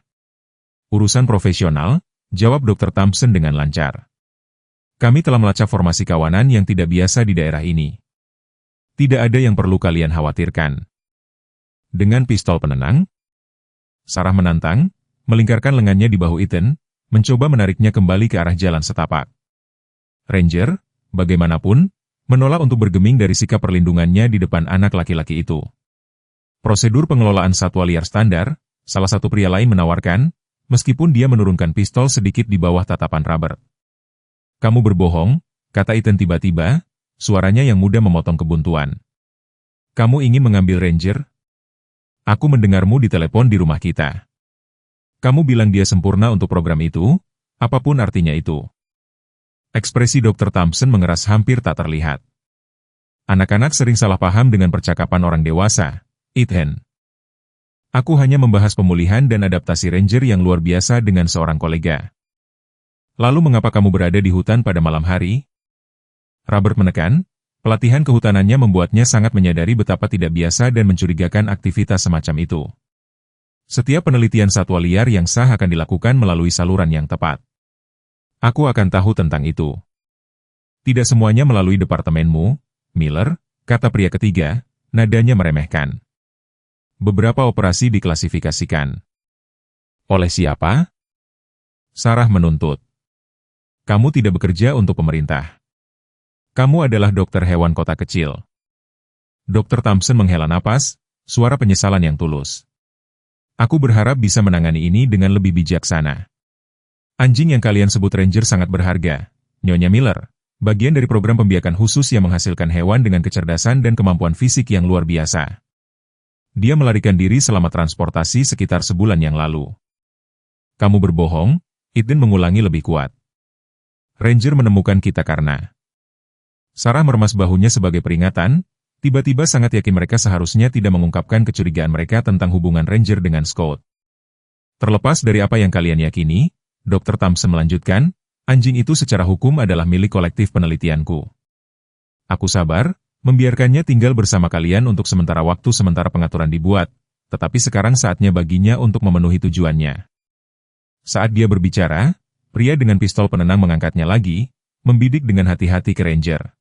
"Urusan profesional," jawab Dr. Thompson dengan lancar. "Kami telah melacak formasi kawanan yang tidak biasa di daerah ini. Tidak ada yang perlu kalian khawatirkan." "Dengan pistol penenang?" Sarah menantang, melingkarkan lengannya di bahu Eden, mencoba menariknya kembali ke arah jalan setapak. Ranger, bagaimanapun, menolak untuk bergeming dari sikap perlindungannya di depan anak laki-laki itu. Prosedur pengelolaan satwa liar standar, salah satu pria lain menawarkan, meskipun dia menurunkan pistol sedikit di bawah tatapan Robert. "Kamu berbohong," kata Eden tiba-tiba, suaranya yang mudah memotong kebuntuan. "Kamu ingin mengambil Ranger? Aku mendengarmu di telepon di rumah kita. Kamu bilang dia sempurna untuk program itu, apapun artinya itu." Ekspresi Dr. Thompson mengeras hampir tak terlihat. "Anak-anak sering salah paham dengan percakapan orang dewasa, Eden. Aku hanya membahas pemulihan dan adaptasi Ranger yang luar biasa dengan seorang kolega." "Lalu mengapa kamu berada di hutan pada malam hari?" Robert menekan, pelatihan kehutanannya membuatnya sangat menyadari betapa tidak biasa dan mencurigakan aktivitas semacam itu. Setiap penelitian satwa liar yang sah akan dilakukan melalui saluran yang tepat. "Aku akan tahu tentang itu." "Tidak semuanya melalui departemenmu, Miller," kata pria ketiga, nadanya meremehkan. "Beberapa operasi diklasifikasikan." "Oleh siapa?" Sarah menuntut. "Kamu tidak bekerja untuk pemerintah. Kamu adalah dokter hewan kota kecil." Dr. Thompson menghela napas, suara penyesalan yang tulus. "Aku berharap bisa menangani ini dengan lebih bijaksana. Anjing yang kalian sebut Ranger sangat berharga, Nyonya Miller, bagian dari program pembiakan khusus yang menghasilkan hewan dengan kecerdasan dan kemampuan fisik yang luar biasa. Dia melarikan diri selama transportasi sekitar sebulan yang lalu." "Kamu berbohong," Eden mengulangi lebih kuat. "Ranger menemukan kita karena..." Sarah meremas bahunya sebagai peringatan, tiba-tiba sangat yakin mereka seharusnya tidak mengungkapkan kecurigaan mereka tentang hubungan Ranger dengan Scott. "Terlepas dari apa yang kalian yakini," Dr. Thompson melanjutkan, "anjing itu secara hukum adalah milik kolektif penelitianku. Aku sabar, membiarkannya tinggal bersama kalian untuk sementara waktu sementara pengaturan dibuat, tetapi sekarang saatnya baginya untuk memenuhi tujuannya." Saat dia berbicara, pria dengan pistol penenang mengangkatnya lagi, membidik dengan hati-hati ke Ranger.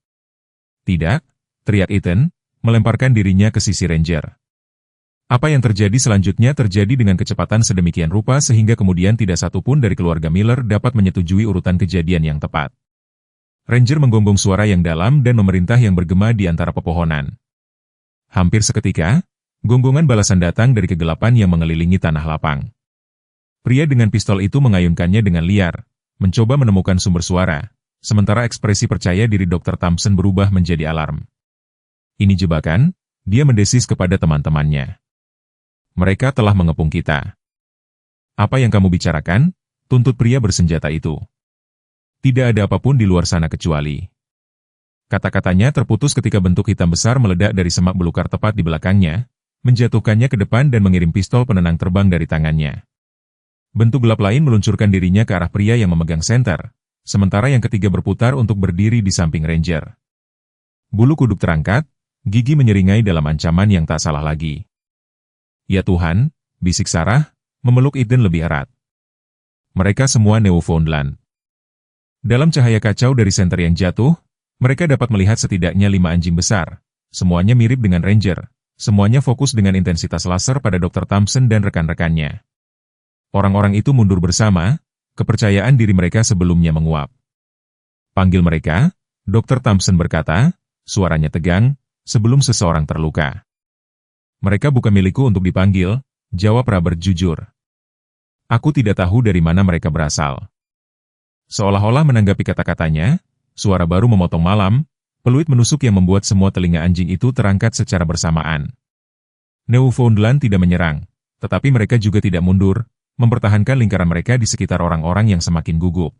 "Tidak," teriak Eden, melemparkan dirinya ke sisi Ranger. Apa yang terjadi selanjutnya terjadi dengan kecepatan sedemikian rupa sehingga kemudian tidak satu pun dari keluarga Miller dapat menyetujui urutan kejadian yang tepat. Ranger menggonggong suara yang dalam dan memerintah yang bergema di antara pepohonan. Hampir seketika, gonggongan balasan datang dari kegelapan yang mengelilingi tanah lapang. Pria dengan pistol itu mengayunkannya dengan liar, mencoba menemukan sumber suara, sementara ekspresi percaya diri Dr. Thompson berubah menjadi alarm. Ini jebakan, dia mendesis kepada teman-temannya. Mereka telah mengepung kita. Apa yang kamu bicarakan? Tuntut pria bersenjata itu. Tidak ada apapun di luar sana kecuali. Kata-katanya terputus ketika bentuk hitam besar meledak dari semak belukar tepat di belakangnya, menjatuhkannya ke depan dan mengirim pistol penenang terbang dari tangannya. Bentuk gelap lain meluncurkan dirinya ke arah pria yang memegang senter, sementara yang ketiga berputar untuk berdiri di samping Ranger. Bulu kuduk terangkat, gigi menyeringai dalam ancaman yang tak salah lagi. Ya Tuhan, bisik Sarah, memeluk Eden lebih erat. Mereka semua Newfoundland. Dalam cahaya kacau dari senter yang jatuh, mereka dapat melihat setidaknya 5 anjing besar. Semuanya mirip dengan Ranger. Semuanya fokus dengan intensitas laser pada Dr. Thompson dan rekan-rekannya. Orang-orang itu mundur bersama, kepercayaan diri mereka sebelumnya menguap. Panggil mereka, Dr. Thompson berkata, suaranya tegang, sebelum seseorang terluka. Mereka bukan milikku untuk dipanggil, jawab Robert jujur. Aku tidak tahu dari mana mereka berasal. Seolah-olah menanggapi kata-katanya, suara baru memotong malam, peluit menusuk yang membuat semua telinga anjing itu terangkat secara bersamaan. Newfoundland tidak menyerang, tetapi mereka juga tidak mundur, mempertahankan lingkaran mereka di sekitar orang-orang yang semakin gugup.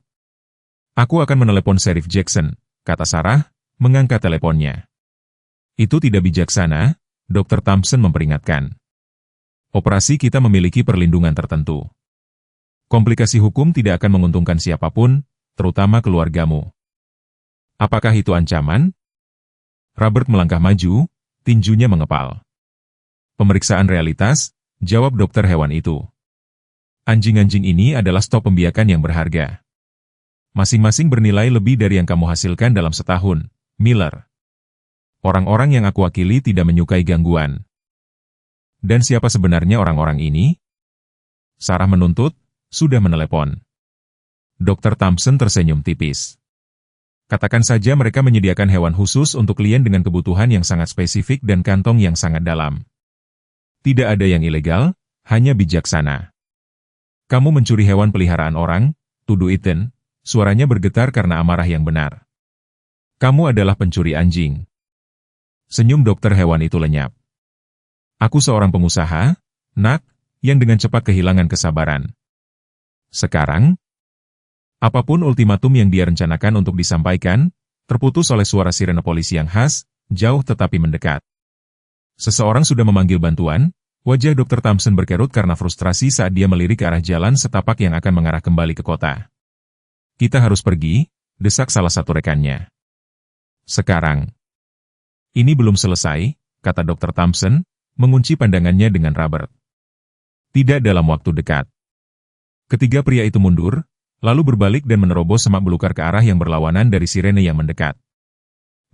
Aku akan menelepon Sheriff Jackson, kata Sarah, mengangkat teleponnya. Itu tidak bijaksana, Dr. Thompson memperingatkan. Operasi kita memiliki perlindungan tertentu. Komplikasi hukum tidak akan menguntungkan siapapun, terutama keluargamu. Apakah itu ancaman? Robert melangkah maju, tinjunya mengepal. Pemeriksaan realitas, jawab dokter hewan itu. Anjing-anjing ini adalah stok pembiakan yang berharga. Masing-masing bernilai lebih dari yang kamu hasilkan dalam setahun, Miller. Orang-orang yang aku wakili tidak menyukai gangguan. Dan siapa sebenarnya orang-orang ini? Sarah menuntut, sudah menelepon. Dr. Thompson tersenyum tipis. Katakan saja mereka menyediakan hewan khusus untuk klien dengan kebutuhan yang sangat spesifik dan kantong yang sangat dalam. Tidak ada yang ilegal, hanya bijaksana. Kamu mencuri hewan peliharaan orang, tuduh Ethan, suaranya bergetar karena amarah yang benar. Kamu adalah pencuri anjing. Senyum dokter hewan itu lenyap. Aku seorang pengusaha, nak, yang dengan cepat kehilangan kesabaran. Sekarang, apapun ultimatum yang dia rencanakan untuk disampaikan, terputus oleh suara sirene polisi yang khas, jauh tetapi mendekat. Seseorang sudah memanggil bantuan, wajah Dr. Thompson berkerut karena frustrasi saat dia melirik ke arah jalan setapak yang akan mengarah kembali ke kota. Kita harus pergi, desak salah satu rekannya. Sekarang. Ini belum selesai, kata Dr. Thompson, mengunci pandangannya dengan Robert. Tidak dalam waktu dekat. Ketiga pria itu mundur, lalu berbalik dan menerobos semak belukar ke arah yang berlawanan dari sirene yang mendekat.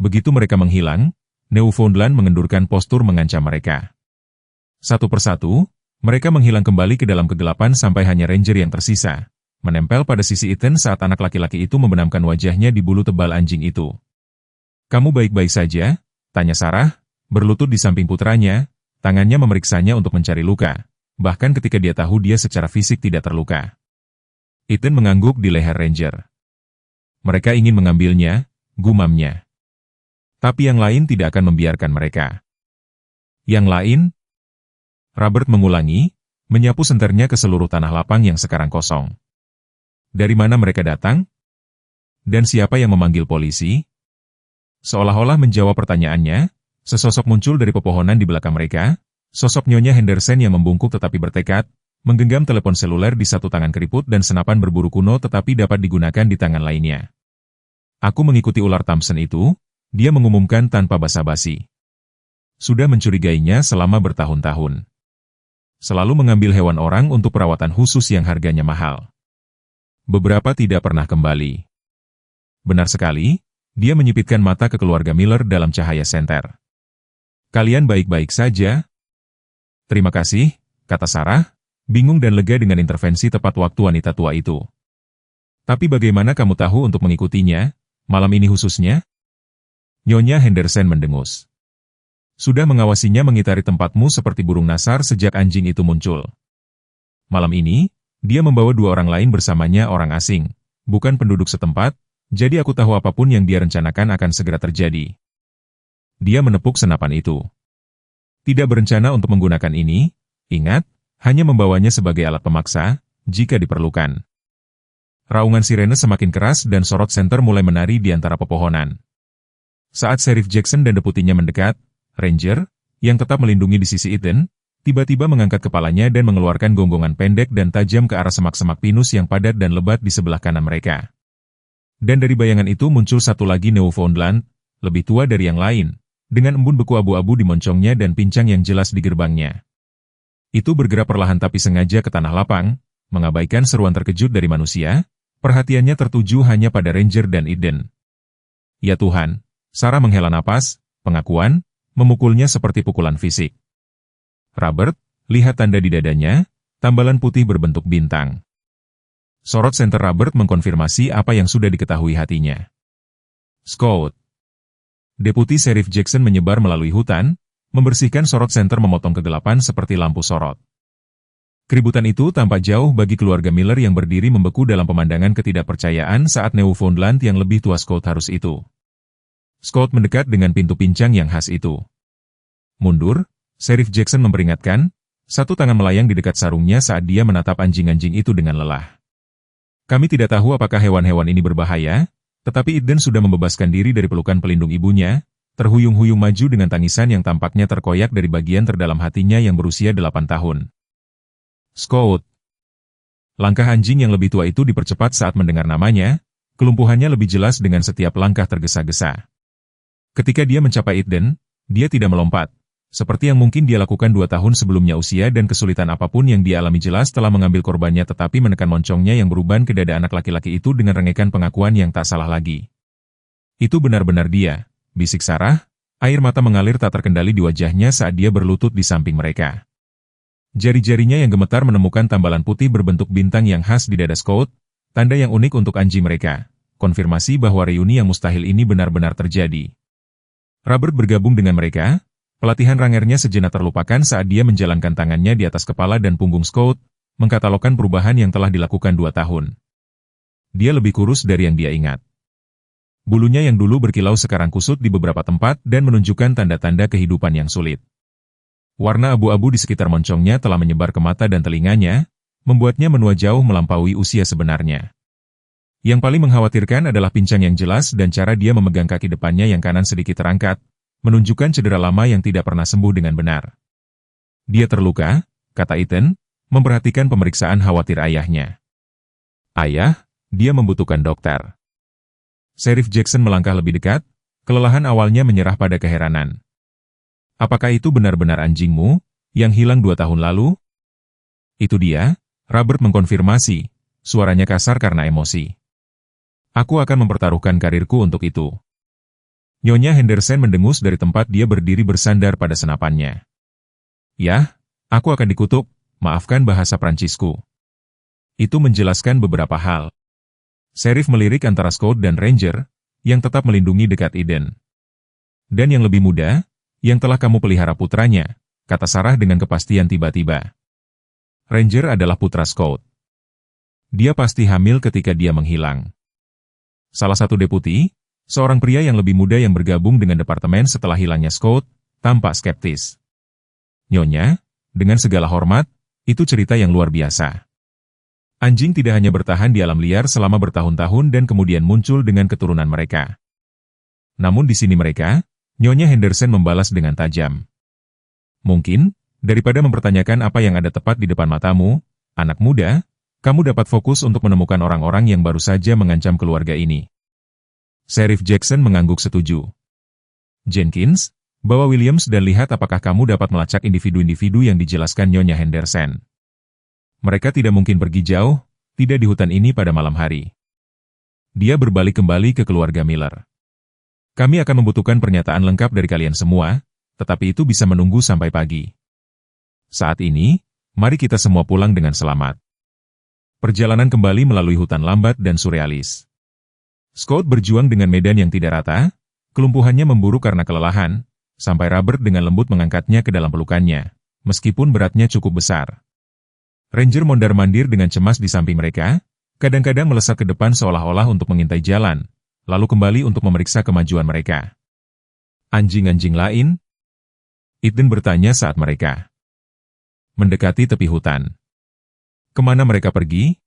Begitu mereka menghilang, Newfoundland mengendurkan postur mengancam mereka. Satu persatu, mereka menghilang kembali ke dalam kegelapan sampai hanya Ranger yang tersisa, menempel pada sisi Ethan saat anak laki-laki itu membenamkan wajahnya di bulu tebal anjing itu. Kamu baik-baik saja? Tanya Sarah, berlutut di samping putranya, tangannya memeriksanya untuk mencari luka, bahkan ketika dia tahu dia secara fisik tidak terluka. Ethan mengangguk di leher Ranger. Mereka ingin mengambilnya, gumamnya. Tapi yang lain tidak akan membiarkan mereka. Yang lain? Robert mengulangi, menyapu senternya ke seluruh tanah lapang yang sekarang kosong. Dari mana mereka datang? Dan siapa yang memanggil polisi? Seolah-olah menjawab pertanyaannya, sesosok muncul dari pepohonan di belakang mereka, sosok Nyonya Henderson yang membungkuk tetapi bertekad, menggenggam telepon seluler di satu tangan keriput dan senapan berburu kuno tetapi dapat digunakan di tangan lainnya. Aku mengikuti ular Thompson itu, dia mengumumkan tanpa basa-basi. Sudah mencurigainya selama bertahun-tahun. Selalu mengambil hewan orang untuk perawatan khusus yang harganya mahal. Beberapa tidak pernah kembali. Benar sekali. Dia menyipitkan mata ke keluarga Miller dalam cahaya senter. Kalian baik-baik saja? Terima kasih, kata Sarah, bingung dan lega dengan intervensi tepat waktu wanita tua itu. Tapi bagaimana kamu tahu untuk mengikutinya, malam ini khususnya? Nyonya Henderson mendengus. Sudah mengawasinya mengitari tempatmu seperti burung nasar sejak anjing itu muncul. Malam ini, dia membawa 2 orang lain bersamanya orang asing, bukan penduduk setempat, jadi aku tahu apapun yang dia rencanakan akan segera terjadi. Dia menepuk senapan itu. Tidak berencana untuk menggunakan ini, ingat, hanya membawanya sebagai alat pemaksa, jika diperlukan. Raungan sirene semakin keras dan sorot senter mulai menari di antara pepohonan. Saat Sheriff Jackson dan deputinya mendekat, Ranger, yang tetap melindungi di sisi Eden, tiba-tiba mengangkat kepalanya dan mengeluarkan gonggongan pendek dan tajam ke arah semak-semak pinus yang padat dan lebat di sebelah kanan mereka. Dan dari bayangan itu muncul satu lagi Newfoundland, lebih tua dari yang lain, dengan embun beku abu-abu di moncongnya dan pincang yang jelas di gerbangnya. Itu bergerak perlahan tapi sengaja ke tanah lapang, mengabaikan seruan terkejut dari manusia, perhatiannya tertuju hanya pada Ranger dan Eden. Ya Tuhan, Sarah menghela napas, pengakuan, memukulnya seperti pukulan fisik. Robert, lihat tanda di dadanya, tambalan putih berbentuk bintang. Sorot senter Robert mengkonfirmasi apa yang sudah diketahui hatinya. Scout. Deputi Sheriff Jackson menyebar melalui hutan, membersihkan sorot senter memotong kegelapan seperti lampu sorot. Keributan itu tampak jauh bagi keluarga Miller yang berdiri membeku dalam pemandangan ketidakpercayaan saat Newfoundland yang lebih tua Scout harus itu. Scout mendekat dengan pintu pincang yang khas itu. Mundur, Sheriff Jackson memperingatkan, satu tangan melayang di dekat sarungnya saat dia menatap anjing-anjing itu dengan lelah. Kami tidak tahu apakah hewan-hewan ini berbahaya, tetapi Eden sudah membebaskan diri dari pelukan pelindung ibunya, terhuyung-huyung maju dengan tangisan yang tampaknya terkoyak dari bagian terdalam hatinya yang berusia 8 tahun. Scout. Langkah anjing yang lebih tua itu dipercepat saat mendengar namanya, kelumpuhannya lebih jelas dengan setiap langkah tergesa-gesa. Ketika dia mencapai Eden, dia tidak melompat, seperti yang mungkin dia lakukan 2 tahun sebelumnya usia dan kesulitan apapun yang dia alami jelas telah mengambil korbannya tetapi menekan moncongnya yang beruban ke dada anak laki-laki itu dengan rengekan pengakuan yang tak salah lagi. Itu benar-benar dia, bisik Sarah, air mata mengalir tak terkendali di wajahnya saat dia berlutut di samping mereka. Jari-jarinya yang gemetar menemukan tambalan putih berbentuk bintang yang khas di dada Scout, tanda yang unik untuk anjing mereka, konfirmasi bahwa reuni yang mustahil ini benar-benar terjadi. Robert bergabung dengan mereka, pelatihan rangernya sejenak terlupakan saat dia menjalankan tangannya di atas kepala dan punggung Scout, mengkatalogkan perubahan yang telah dilakukan 2 tahun. Dia lebih kurus dari yang dia ingat. Bulunya yang dulu berkilau sekarang kusut di beberapa tempat dan menunjukkan tanda-tanda kehidupan yang sulit. Warna abu-abu di sekitar moncongnya telah menyebar ke mata dan telinganya, membuatnya menua jauh melampaui usia sebenarnya. Yang paling mengkhawatirkan adalah pincang yang jelas dan cara dia memegang kaki depannya yang kanan sedikit terangkat, menunjukkan cedera lama yang tidak pernah sembuh dengan benar. Dia terluka, kata Ethan, memperhatikan pemeriksaan khawatir ayahnya. Ayah, dia membutuhkan dokter. Sheriff Jackson melangkah lebih dekat, kelelahan awalnya menyerah pada keheranan. Apakah itu benar-benar anjingmu, yang hilang 2 tahun lalu? Itu dia, Robert mengkonfirmasi, suaranya kasar karena emosi. Aku akan mempertaruhkan karirku untuk itu. Nyonya Henderson mendengus dari tempat dia berdiri bersandar pada senapannya. Yah, aku akan dikutuk, maafkan bahasa Prancisku. Itu menjelaskan beberapa hal. Sheriff melirik antara Scout dan Ranger, yang tetap melindungi dekat Eden. Dan yang lebih muda, yang telah kamu pelihara putranya, kata Sarah dengan kepastian tiba-tiba. Ranger adalah putra Scout. Dia pasti hamil ketika dia menghilang. Salah satu deputi, seorang pria yang lebih muda yang bergabung dengan departemen setelah hilangnya Scout, tampak skeptis. Nyonya, dengan segala hormat, itu cerita yang luar biasa. Anjing tidak hanya bertahan di alam liar selama bertahun-tahun dan kemudian muncul dengan keturunan mereka. Namun di sini mereka, Nyonya Henderson membalas dengan tajam. Mungkin, daripada mempertanyakan apa yang ada tepat di depan matamu, anak muda, kamu dapat fokus untuk menemukan orang-orang yang baru saja mengancam keluarga ini. Sheriff Jackson mengangguk setuju. Jenkins, bawa Williams dan lihat apakah kamu dapat melacak individu-individu yang dijelaskan Nyonya Henderson. Mereka tidak mungkin pergi jauh, tidak di hutan ini pada malam hari. Dia berbalik kembali ke keluarga Miller. Kami akan membutuhkan pernyataan lengkap dari kalian semua, tetapi itu bisa menunggu sampai pagi. Saat ini, mari kita semua pulang dengan selamat. Perjalanan kembali melalui hutan lambat dan surrealis. Scott berjuang dengan medan yang tidak rata, kelumpuhannya memburu karena kelelahan, sampai Robert dengan lembut mengangkatnya ke dalam pelukannya, meskipun beratnya cukup besar. Ranger mondar-mandir dengan cemas di samping mereka, kadang-kadang melesat ke depan seolah-olah untuk mengintai jalan, lalu kembali untuk memeriksa kemajuan mereka. Anjing-anjing lain? Eden bertanya saat mereka mendekati tepi hutan. Kemana mereka pergi?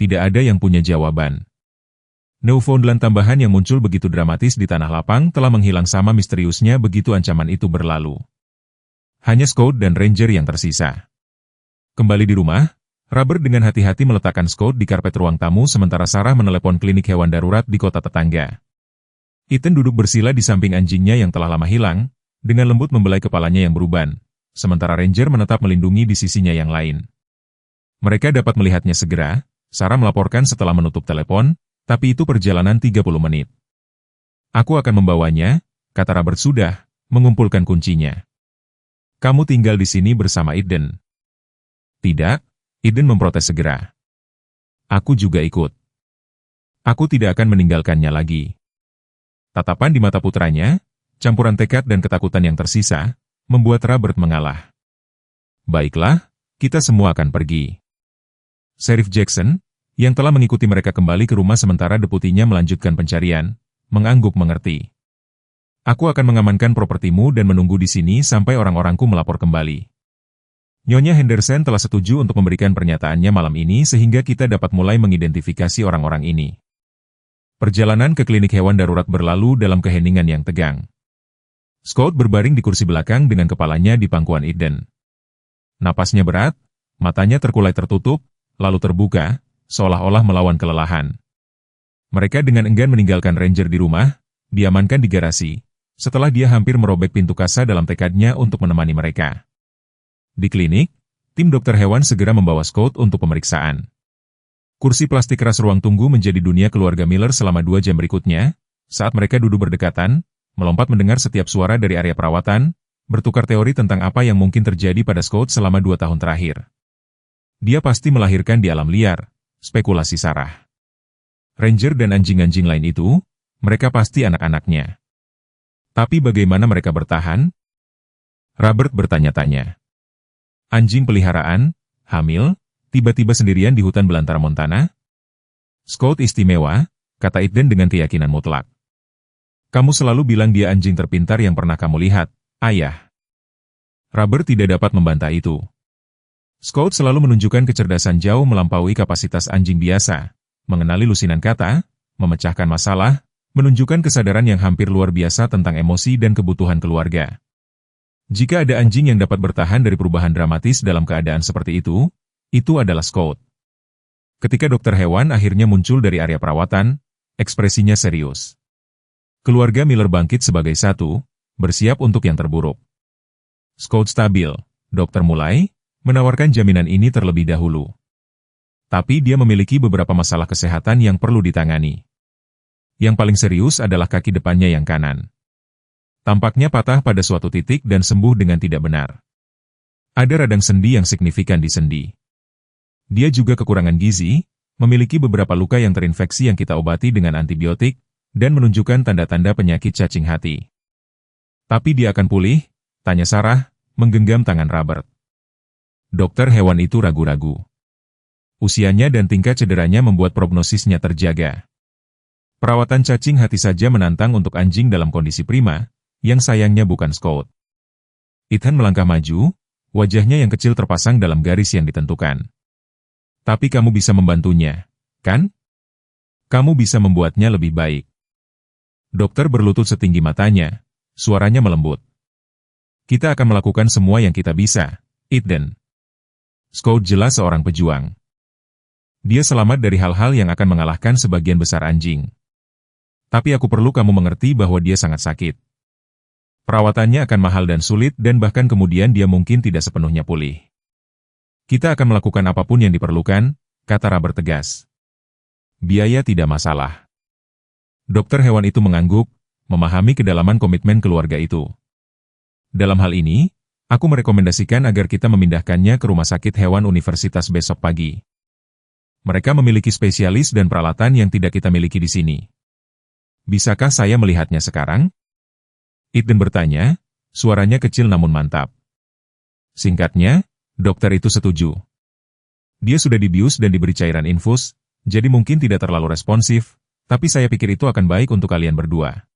Tidak ada yang punya jawaban. Newfoundland tambahan yang muncul begitu dramatis di tanah lapang telah menghilang sama misteriusnya begitu ancaman itu berlalu. Hanya Scott dan Ranger yang tersisa. Kembali di rumah, Robert dengan hati-hati meletakkan Scott di karpet ruang tamu sementara Sarah menelepon klinik hewan darurat di kota tetangga. Ethan duduk bersila di samping anjingnya yang telah lama hilang, dengan lembut membelai kepalanya yang beruban, sementara Ranger menetap melindungi di sisinya yang lain. Mereka dapat melihatnya segera, Sarah melaporkan setelah menutup telepon, tapi itu perjalanan 30 menit. Aku akan membawanya, kata Robert sudah, mengumpulkan kuncinya. Kamu tinggal di sini bersama Eden. Tidak, Eden memprotes segera. Aku juga ikut. Aku tidak akan meninggalkannya lagi. Tatapan di mata putranya, campuran tekad dan ketakutan yang tersisa, membuat Robert mengalah. Baiklah, kita semua akan pergi. Sheriff Jackson, yang telah mengikuti mereka kembali ke rumah sementara deputinya melanjutkan pencarian, mengangguk mengerti. Aku akan mengamankan propertimu dan menunggu di sini sampai orang-orangku melapor kembali. Nyonya Henderson telah setuju untuk memberikan pernyataannya malam ini sehingga kita dapat mulai mengidentifikasi orang-orang ini. Perjalanan ke klinik hewan darurat berlalu dalam keheningan yang tegang. Scott berbaring di kursi belakang dengan kepalanya di pangkuan Eden. Napasnya berat, matanya terkulai tertutup, lalu terbuka, seolah-olah melawan kelelahan. Mereka dengan enggan meninggalkan Ranger di rumah, diamankan di garasi, setelah dia hampir merobek pintu kasa dalam tekadnya untuk menemani mereka. Di klinik, tim dokter hewan segera membawa Scott untuk pemeriksaan. Kursi plastik keras ruang tunggu menjadi dunia keluarga Miller selama 2 jam berikutnya, saat mereka duduk berdekatan, melompat mendengar setiap suara dari area perawatan, bertukar teori tentang apa yang mungkin terjadi pada Scott selama 2 tahun terakhir. Dia pasti melahirkan di alam liar, spekulasi Sarah. Ranger dan anjing-anjing lain itu, mereka pasti anak-anaknya. Tapi bagaimana mereka bertahan? Robert bertanya-tanya. Anjing peliharaan, hamil, tiba-tiba sendirian di hutan belantara Montana? Scott istimewa, kata Eden dengan keyakinan mutlak. Kamu selalu bilang dia anjing terpintar yang pernah kamu lihat, ayah. Robert tidak dapat membantah itu. Scott selalu menunjukkan kecerdasan jauh melampaui kapasitas anjing biasa, mengenali lusinan kata, memecahkan masalah, menunjukkan kesadaran yang hampir luar biasa tentang emosi dan kebutuhan keluarga. Jika ada anjing yang dapat bertahan dari perubahan dramatis dalam keadaan seperti itu adalah Scott. Ketika dokter hewan akhirnya muncul dari area perawatan, ekspresinya serius. Keluarga Miller bangkit sebagai satu, bersiap untuk yang terburuk. Scott stabil, dokter mulai, menawarkan jaminan ini terlebih dahulu. Tapi dia memiliki beberapa masalah kesehatan yang perlu ditangani. Yang paling serius adalah kaki depannya yang kanan. Tampaknya patah pada suatu titik dan sembuh dengan tidak benar. Ada radang sendi yang signifikan di sendi. Dia juga kekurangan gizi, memiliki beberapa luka yang terinfeksi yang kita obati dengan antibiotik, dan menunjukkan tanda-tanda penyakit cacing hati. Tapi dia akan pulih, tanya Sarah, menggenggam tangan Robert. Dokter hewan itu ragu-ragu. Usianya dan tingkat cederanya membuat prognosisnya terjaga. Perawatan cacing hati saja menantang untuk anjing dalam kondisi prima, yang sayangnya bukan Scott. Ethan melangkah maju, wajahnya yang kecil terpasang dalam garis yang ditentukan. Tapi kamu bisa membantunya, kan? Kamu bisa membuatnya lebih baik. Dokter berlutut setinggi matanya, suaranya melembut. Kita akan melakukan semua yang kita bisa, Eden. Scott jelas seorang pejuang. Dia selamat dari hal-hal yang akan mengalahkan sebagian besar anjing. Tapi aku perlu kamu mengerti bahwa dia sangat sakit. Perawatannya akan mahal dan sulit dan bahkan kemudian dia mungkin tidak sepenuhnya pulih. Kita akan melakukan apapun yang diperlukan, kata Robert tegas. Biaya tidak masalah. Dokter hewan itu mengangguk, memahami kedalaman komitmen keluarga itu. Dalam hal ini, Aku merekomendasikan agar kita memindahkannya ke rumah sakit hewan universitas besok pagi. Mereka memiliki spesialis dan peralatan yang tidak kita miliki di sini. Bisakah saya melihatnya sekarang? Eden bertanya, suaranya kecil namun mantap. Singkatnya, dokter itu setuju. Dia sudah dibius dan diberi cairan infus, jadi mungkin tidak terlalu responsif, tapi saya pikir itu akan baik untuk kalian berdua.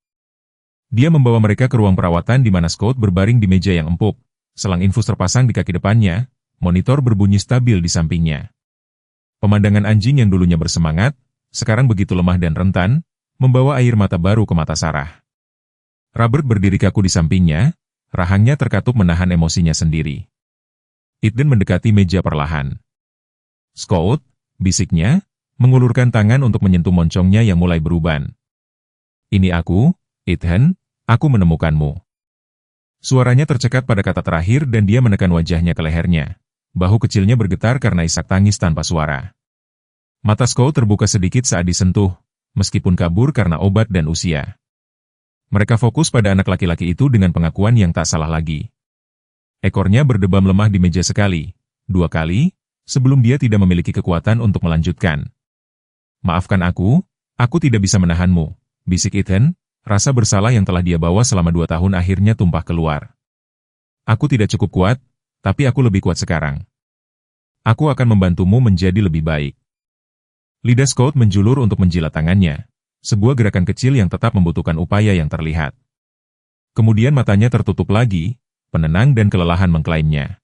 Dia membawa mereka ke ruang perawatan di mana Scott berbaring di meja yang empuk, selang infus terpasang di kaki depannya, monitor berbunyi stabil di sampingnya. Pemandangan anjing yang dulunya bersemangat, sekarang begitu lemah dan rentan, membawa air mata baru ke mata Sarah. Robert berdiri kaku di sampingnya, rahangnya terkatup menahan emosinya sendiri. Eden mendekati meja perlahan. "Scott," bisiknya, mengulurkan tangan untuk menyentuh moncongnya yang mulai beruban. "Ini aku, Eden, aku menemukanmu." Suaranya tercekat pada kata terakhir dan dia menekan wajahnya ke lehernya. Bahu kecilnya bergetar karena isak tangis tanpa suara. Mata Scott terbuka sedikit saat disentuh, meskipun kabur karena obat dan usia. Mereka fokus pada anak laki-laki itu dengan pengakuan yang tak salah lagi. Ekornya berdebam lemah di meja sekali, 2 kali, sebelum dia tidak memiliki kekuatan untuk melanjutkan. "Maafkan aku tidak bisa menahanmu," bisik Eden. Rasa bersalah yang telah dia bawa selama 2 tahun akhirnya tumpah keluar. "Aku tidak cukup kuat, tapi aku lebih kuat sekarang. Aku akan membantumu menjadi lebih baik." Lidah Scott menjulur untuk menjilat tangannya, sebuah gerakan kecil yang tetap membutuhkan upaya yang terlihat. Kemudian matanya tertutup lagi, penenang dan kelelahan mengklaimnya.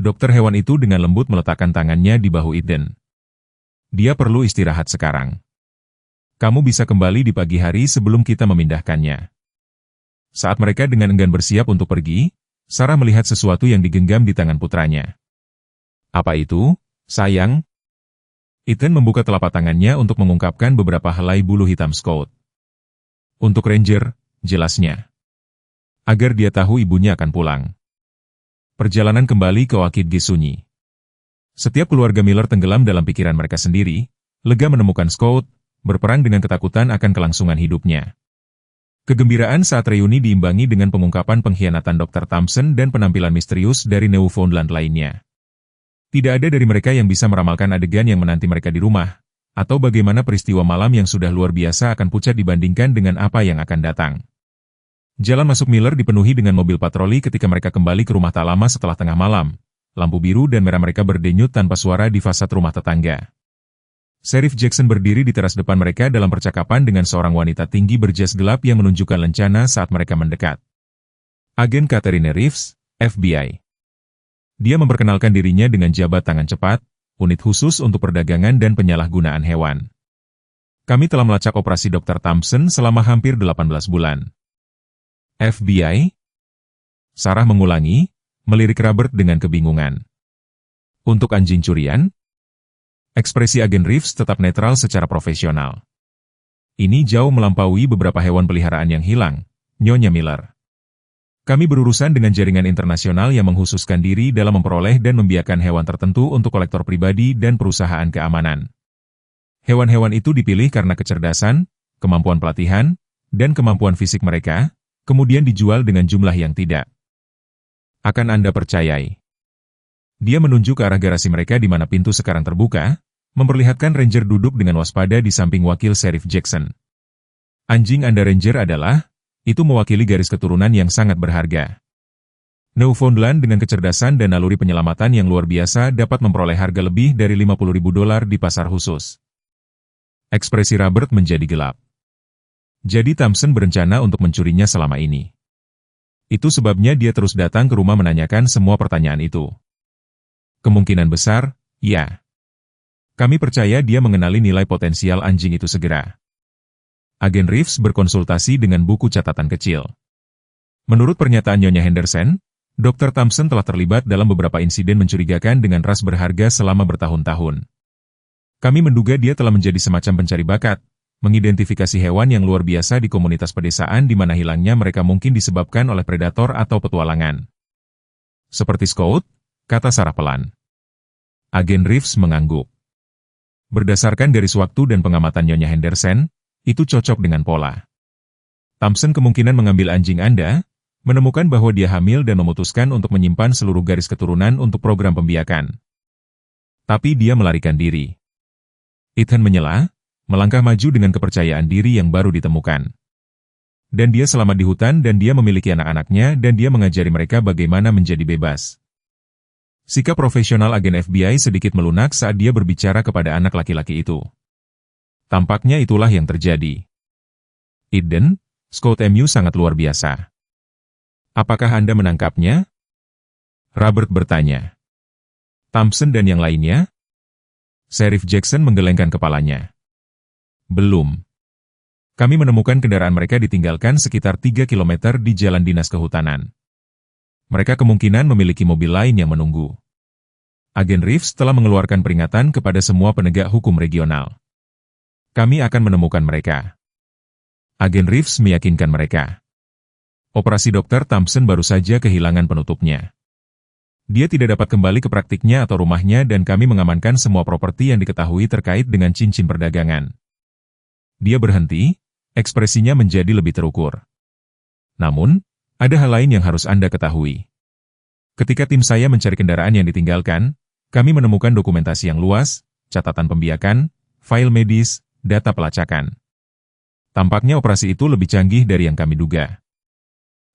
Dokter hewan itu dengan lembut meletakkan tangannya di bahu Eden. "Dia perlu istirahat sekarang. Kamu bisa kembali di pagi hari sebelum kita memindahkannya." Saat mereka dengan enggan bersiap untuk pergi, Sarah melihat sesuatu yang digenggam di tangan putranya. "Apa itu, sayang?" Eden membuka telapak tangannya untuk mengungkapkan beberapa helai bulu hitam Scott. "Untuk Ranger," jelasnya. "Agar dia tahu ibunya akan pulang." Perjalanan kembali ke Wakid sunyi. Setiap keluarga Miller tenggelam dalam pikiran mereka sendiri, lega menemukan Scott, berperang dengan ketakutan akan kelangsungan hidupnya. Kegembiraan saat reuni diimbangi dengan pengungkapan pengkhianatan Dr. Thompson dan penampilan misterius dari Newfoundland lainnya. Tidak ada dari mereka yang bisa meramalkan adegan yang menanti mereka di rumah, atau bagaimana peristiwa malam yang sudah luar biasa akan pucat dibandingkan dengan apa yang akan datang. Jalan masuk Miller dipenuhi dengan mobil patroli ketika mereka kembali ke rumah tak lama setelah tengah malam. Lampu biru dan merah mereka berdenyut tanpa suara di fasad rumah tetangga. Sheriff Jackson berdiri di teras depan mereka dalam percakapan dengan seorang wanita tinggi berjas gelap yang menunjukkan lencana saat mereka mendekat. "Agen Catherine Reeves, FBI." Dia memperkenalkan dirinya dengan jabat tangan cepat, unit khusus untuk perdagangan dan penyalahgunaan hewan. "Kami telah melacak operasi Dr. Thompson selama hampir 18 bulan. FBI?" Sarah mengulangi, melirik Robert dengan kebingungan. "Untuk anjing curian?" Ekspresi agen Reeves tetap netral secara profesional. "Ini jauh melampaui beberapa hewan peliharaan yang hilang, Nyonya Miller. Kami berurusan dengan jaringan internasional yang menghususkan diri dalam memperoleh dan membiarkan hewan tertentu untuk kolektor pribadi dan perusahaan keamanan. Hewan-hewan itu dipilih karena kecerdasan, kemampuan pelatihan, dan kemampuan fisik mereka, kemudian dijual dengan jumlah yang tidak akan Anda percayai." Dia menunjuk ke arah garasi mereka di mana pintu sekarang terbuka, memperlihatkan Ranger duduk dengan waspada di samping wakil Sheriff Jackson. "Anjing Anda Ranger adalah, itu mewakili garis keturunan yang sangat berharga. Newfoundland dengan kecerdasan dan naluri penyelamatan yang luar biasa dapat memperoleh harga lebih dari $50.000 di pasar khusus." Ekspresi Robert menjadi gelap. "Jadi Thompson berencana untuk mencurinya selama ini. Itu sebabnya dia terus datang ke rumah menanyakan semua pertanyaan itu." "Kemungkinan besar, ya. Kami percaya dia mengenali nilai potensial anjing itu segera." Agen Reeves berkonsultasi dengan buku catatan kecil. Menurut pernyataan Nyonya Henderson, Dr. Thompson telah terlibat dalam beberapa insiden mencurigakan dengan ras berharga selama bertahun-tahun. Kami menduga dia telah menjadi semacam pencari bakat, mengidentifikasi hewan yang luar biasa di komunitas pedesaan di mana hilangnya mereka mungkin disebabkan oleh predator atau petualangan. "Seperti Scott," kata Sarah pelan. Agen Reeves mengangguk. "Berdasarkan garis waktu dan pengamatan Nyonya Henderson, itu cocok dengan pola. Thompson kemungkinan mengambil anjing Anda, menemukan bahwa dia hamil dan memutuskan untuk menyimpan seluruh garis keturunan untuk program pembiakan. Tapi dia melarikan diri. Ethan menyela, melangkah maju dengan kepercayaan diri yang baru ditemukan. Dan dia selamat di hutan dan dia memiliki anak-anaknya dan dia mengajari mereka bagaimana menjadi bebas. Sikap profesional agen FBI sedikit melunak saat dia berbicara kepada anak laki-laki itu. Tampaknya itulah yang terjadi. Eden, Scout MU sangat luar biasa. Apakah Anda menangkapnya? Robert bertanya. Thompson dan yang lainnya? Sheriff Jackson menggelengkan kepalanya. Belum. Kami menemukan kendaraan mereka ditinggalkan sekitar 3 km di jalan dinas kehutanan. Mereka kemungkinan memiliki mobil lain yang menunggu. Agen Reeves telah mengeluarkan peringatan kepada semua penegak hukum regional. Kami akan menemukan mereka. Agen Reeves meyakinkan mereka. Operasi Dr. Thompson baru saja kehilangan penutupnya. Dia tidak dapat kembali ke praktiknya atau rumahnya dan kami mengamankan semua properti yang diketahui terkait dengan cincin perdagangan. Dia berhenti, ekspresinya menjadi lebih terukur. Namun, ada hal lain yang harus Anda ketahui. Ketika tim saya mencari kendaraan yang ditinggalkan, kami menemukan dokumentasi yang luas, catatan pembiakan, file medis, data pelacakan. Tampaknya operasi itu lebih canggih dari yang kami duga.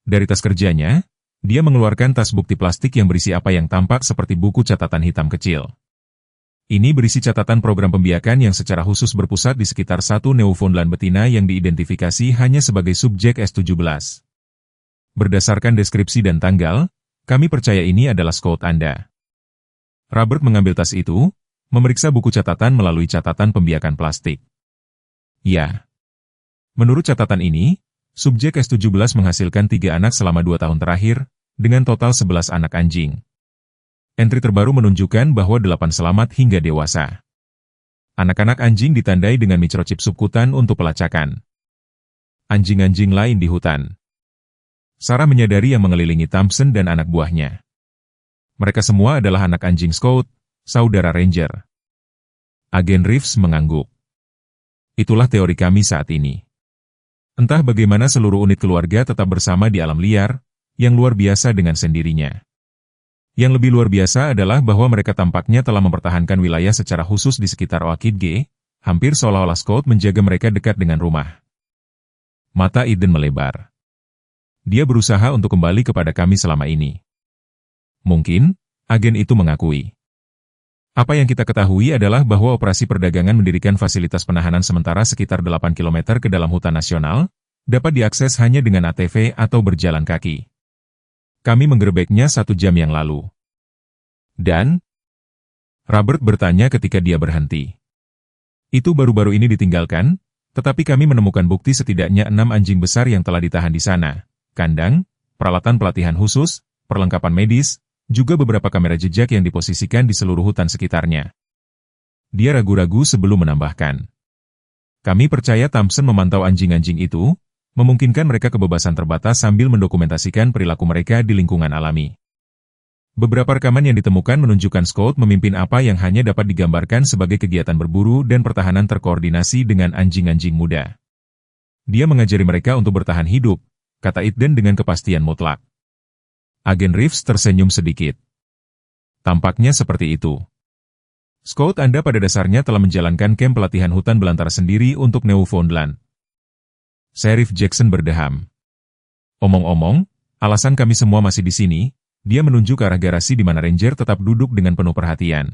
Dari tas kerjanya, dia mengeluarkan tas bukti plastik yang berisi apa yang tampak seperti buku catatan hitam kecil. Ini berisi catatan program pembiakan yang secara khusus berpusat di sekitar satu Newfoundland betina yang diidentifikasi hanya sebagai subjek S17. Berdasarkan deskripsi dan tanggal, kami percaya ini adalah Scout Anda. Robert mengambil tas itu, memeriksa buku catatan melalui catatan pembiakan plastik. Ya. Menurut catatan ini, subjek S17 menghasilkan 3 anak selama 2 tahun terakhir, dengan total 11 anak anjing. Entry terbaru menunjukkan bahwa 8 selamat hingga dewasa. Anak-anak anjing ditandai dengan microchip subkutan untuk pelacakan. Anjing-anjing lain di hutan. Sarah menyadari yang mengelilingi Thompson dan anak buahnya. Mereka semua adalah anak anjing Scout, saudara Ranger. Agen Reeves mengangguk. Itulah teori kami saat ini. Entah bagaimana seluruh unit keluarga tetap bersama di alam liar, yang luar biasa dengan sendirinya. Yang lebih luar biasa adalah bahwa mereka tampaknya telah mempertahankan wilayah secara khusus di sekitar Oakidge, hampir seolah-olah Scout menjaga mereka dekat dengan rumah. Mata Eden melebar. Dia berusaha untuk kembali kepada kami selama ini. Mungkin, agen itu mengakui. Apa yang kita ketahui adalah bahwa operasi perdagangan mendirikan fasilitas penahanan sementara sekitar 8 km ke dalam hutan nasional, dapat diakses hanya dengan ATV atau berjalan kaki. Kami menggerebeknya 1 jam yang lalu. Dan? Robert bertanya ketika dia berhenti. Itu baru-baru ini ditinggalkan, tetapi kami menemukan bukti setidaknya 6 anjing besar yang telah ditahan di sana. Kandang, peralatan pelatihan khusus, perlengkapan medis, juga beberapa kamera jejak yang diposisikan di seluruh hutan sekitarnya. Dia ragu-ragu sebelum menambahkan. Kami percaya Thompson memantau anjing-anjing itu, memungkinkan mereka kebebasan terbatas sambil mendokumentasikan perilaku mereka di lingkungan alami. Beberapa rekaman yang ditemukan menunjukkan Scout memimpin apa yang hanya dapat digambarkan sebagai kegiatan berburu dan pertahanan terkoordinasi dengan anjing-anjing muda. Dia mengajari mereka untuk bertahan hidup, kata Eden dengan kepastian mutlak. Agen Reeves tersenyum sedikit. Tampaknya seperti itu. Scout Anda pada dasarnya telah menjalankan kamp pelatihan hutan belantara sendiri untuk Newfoundland. Sheriff Jackson berdeham. Omong-omong, alasan kami semua masih di sini, dia menunjuk ke arah garasi di mana Ranger tetap duduk dengan penuh perhatian.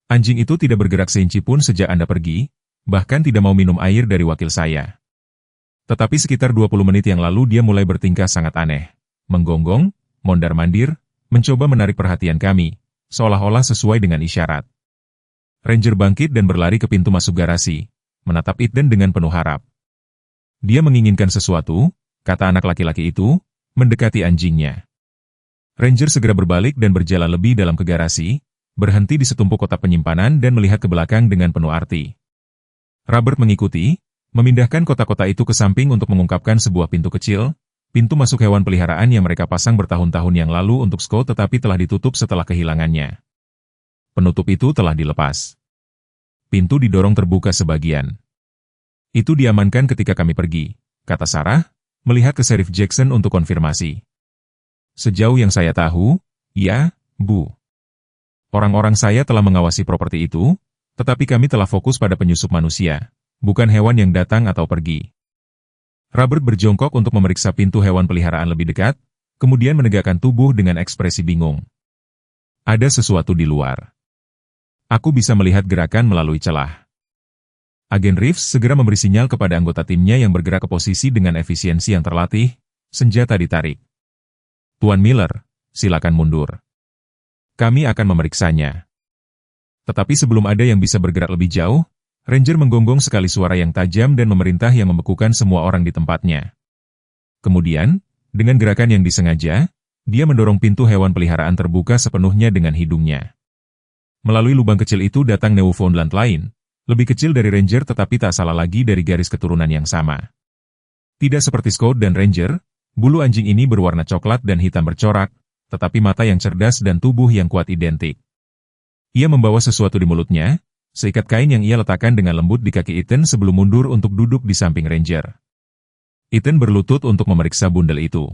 Anjing itu tidak bergerak seinci pun sejak Anda pergi, bahkan tidak mau minum air dari wakil saya. Tetapi sekitar 20 menit yang lalu dia mulai bertingkah sangat aneh. Menggonggong, mondar-mandir, mencoba menarik perhatian kami, seolah-olah sesuai dengan isyarat. Ranger bangkit dan berlari ke pintu masuk garasi, menatap Eden dengan penuh harap. Dia menginginkan sesuatu, kata anak laki-laki itu, mendekati anjingnya. Ranger segera berbalik dan berjalan lebih dalam ke garasi, berhenti di setumpuk kotak penyimpanan dan melihat ke belakang dengan penuh arti. Robert mengikuti, memindahkan kotak-kotak itu ke samping untuk mengungkapkan sebuah pintu kecil, pintu masuk hewan peliharaan yang mereka pasang bertahun-tahun yang lalu untuk Scout tetapi telah ditutup setelah kehilangannya. Penutup itu telah dilepas. Pintu didorong terbuka sebagian. Itu diamankan ketika kami pergi, kata Sarah, melihat ke Sheriff Jackson untuk konfirmasi. Sejauh yang saya tahu, ya, Bu. Orang-orang saya telah mengawasi properti itu, tetapi kami telah fokus pada penyusup manusia, bukan hewan yang datang atau pergi. Robert berjongkok untuk memeriksa pintu hewan peliharaan lebih dekat, kemudian menegakkan tubuh dengan ekspresi bingung. Ada sesuatu di luar. Aku bisa melihat gerakan melalui celah. Agen Reeves segera memberi sinyal kepada anggota timnya yang bergerak ke posisi dengan efisiensi yang terlatih, senjata ditarik. Tuan Miller, silakan mundur. Kami akan memeriksanya. Tetapi sebelum ada yang bisa bergerak lebih jauh, Ranger menggonggong sekali suara yang tajam dan memerintah yang membekukan semua orang di tempatnya. Kemudian, dengan gerakan yang disengaja, dia mendorong pintu hewan peliharaan terbuka sepenuhnya dengan hidungnya. Melalui lubang kecil itu datang Newfoundland lain, lebih kecil dari Ranger tetapi tak salah lagi dari garis keturunan yang sama. Tidak seperti Scout dan Ranger, bulu anjing ini berwarna coklat dan hitam bercorak, tetapi mata yang cerdas dan tubuh yang kuat identik. Ia membawa sesuatu di mulutnya, seikat kain yang ia letakkan dengan lembut di kaki Ethan sebelum mundur untuk duduk di samping Ranger. Ethan berlutut untuk memeriksa bundel itu.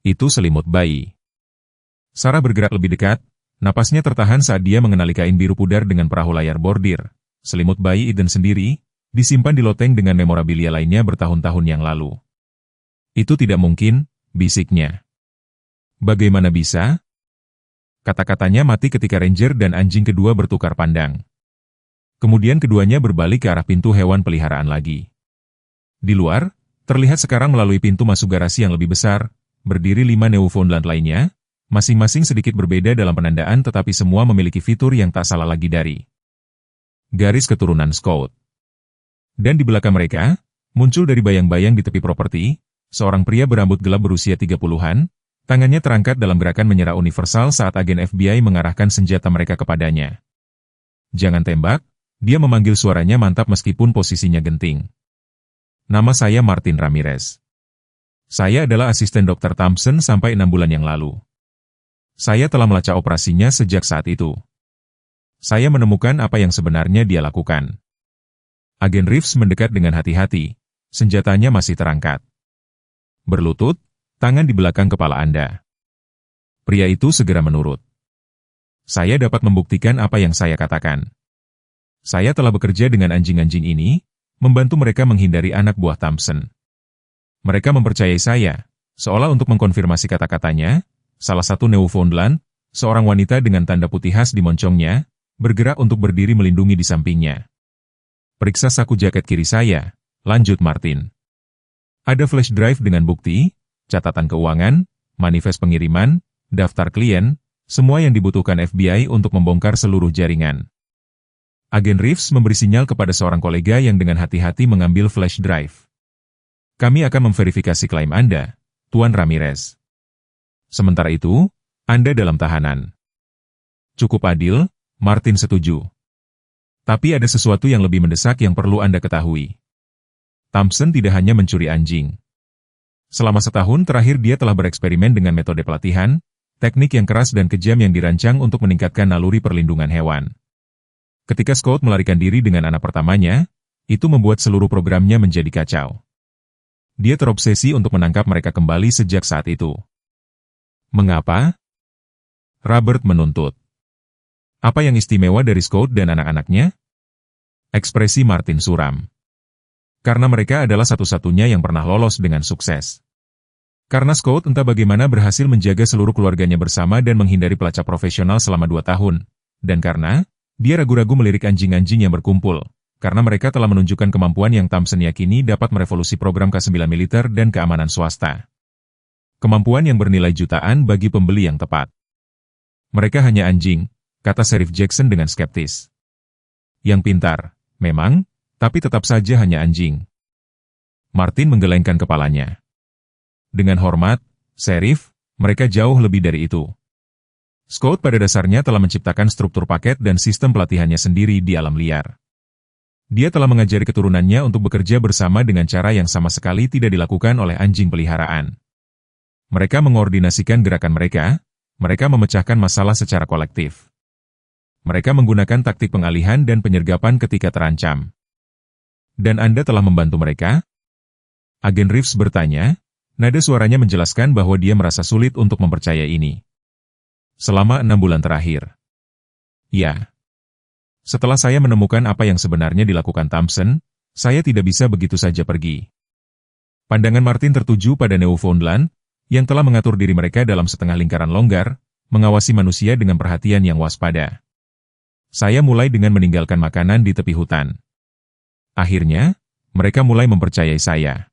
Itu selimut bayi. Sarah bergerak lebih dekat, napasnya tertahan saat dia mengenali kain biru pudar dengan perahu layar bordir. Selimut bayi Ethan sendiri, disimpan di loteng dengan memorabilia lainnya bertahun-tahun yang lalu. Itu tidak mungkin, bisiknya. Bagaimana bisa? Kata-katanya mati ketika Ranger dan anjing kedua bertukar pandang. Kemudian keduanya berbalik ke arah pintu hewan peliharaan lagi. Di luar, terlihat sekarang melalui pintu masuk garasi yang lebih besar, berdiri 5 Newfoundland lainnya, masing-masing sedikit berbeda dalam penandaan tetapi semua memiliki fitur yang tak salah lagi dari garis keturunan Scout. Dan di belakang mereka, muncul dari bayang-bayang di tepi properti, seorang pria berambut gelap berusia 30-an, tangannya terangkat dalam gerakan menyerah universal saat agen FBI mengarahkan senjata mereka kepadanya. Jangan tembak, dia memanggil suaranya mantap meskipun posisinya genting. Nama saya Martin Ramirez. Saya adalah asisten Dr. Thompson sampai 6 bulan yang lalu. Saya telah melacak operasinya sejak saat itu. Saya menemukan apa yang sebenarnya dia lakukan. Agen Reeves mendekat dengan hati-hati, senjatanya masih terangkat. Berlutut, tangan di belakang kepala Anda. Pria itu segera menurut. Saya dapat membuktikan apa yang saya katakan. Saya telah bekerja dengan anjing-anjing ini, membantu mereka menghindari anak buah Thompson. Mereka mempercayai saya, seolah untuk mengkonfirmasi kata-katanya, salah satu Newfoundland, seorang wanita dengan tanda putih khas di moncongnya, bergerak untuk berdiri melindungi di sampingnya. Periksa saku jaket kiri saya, lanjut Martin. Ada flash drive dengan bukti, catatan keuangan, manifest pengiriman, daftar klien, semua yang dibutuhkan FBI untuk membongkar seluruh jaringan. Agen Reeves memberi sinyal kepada seorang kolega yang dengan hati-hati mengambil flash drive. Kami akan memverifikasi klaim Anda, Tuan Ramirez. Sementara itu, Anda dalam tahanan. Cukup adil, Martin setuju. Tapi ada sesuatu yang lebih mendesak yang perlu Anda ketahui. Thompson tidak hanya mencuri anjing. Selama setahun terakhir dia telah bereksperimen dengan metode pelatihan, teknik yang keras dan kejam yang dirancang untuk meningkatkan naluri perlindungan hewan. Ketika Scout melarikan diri dengan anak pertamanya, itu membuat seluruh programnya menjadi kacau. Dia terobsesi untuk menangkap mereka kembali sejak saat itu. Mengapa? Robert menuntut. Apa yang istimewa dari Scout dan anak-anaknya? Ekspresi Martin suram. Karena mereka adalah satu-satunya yang pernah lolos dengan sukses. Karena Scout entah bagaimana berhasil menjaga seluruh keluarganya bersama dan menghindari pelacak profesional selama 2 tahun. Dan karena dia ragu-ragu melirik anjing-anjing yang berkumpul, karena mereka telah menunjukkan kemampuan yang Thompson yakini dapat merevolusi program K9 militer dan keamanan swasta. Kemampuan yang bernilai jutaan bagi pembeli yang tepat. Mereka hanya anjing, kata Sheriff Jackson dengan skeptis. Yang pintar, memang, tapi tetap saja hanya anjing. Martin menggelengkan kepalanya. Dengan hormat, Sheriff, mereka jauh lebih dari itu. Scout pada dasarnya telah menciptakan struktur paket dan sistem pelatihannya sendiri di alam liar. Dia telah mengajari keturunannya untuk bekerja bersama dengan cara yang sama sekali tidak dilakukan oleh anjing peliharaan. Mereka mengordinasikan gerakan mereka memecahkan masalah secara kolektif. Mereka menggunakan taktik pengalihan dan penyergapan ketika terancam. Dan Anda telah membantu mereka? Agen Reeves bertanya, nada suaranya menjelaskan bahwa dia merasa sulit untuk mempercayai ini. Selama 6 bulan terakhir. Ya. Setelah saya menemukan apa yang sebenarnya dilakukan Thompson, saya tidak bisa begitu saja pergi. Pandangan Martin tertuju pada Newfoundland, yang telah mengatur diri mereka dalam setengah lingkaran longgar, mengawasi manusia dengan perhatian yang waspada. Saya mulai dengan meninggalkan makanan di tepi hutan. Akhirnya, mereka mulai mempercayai saya.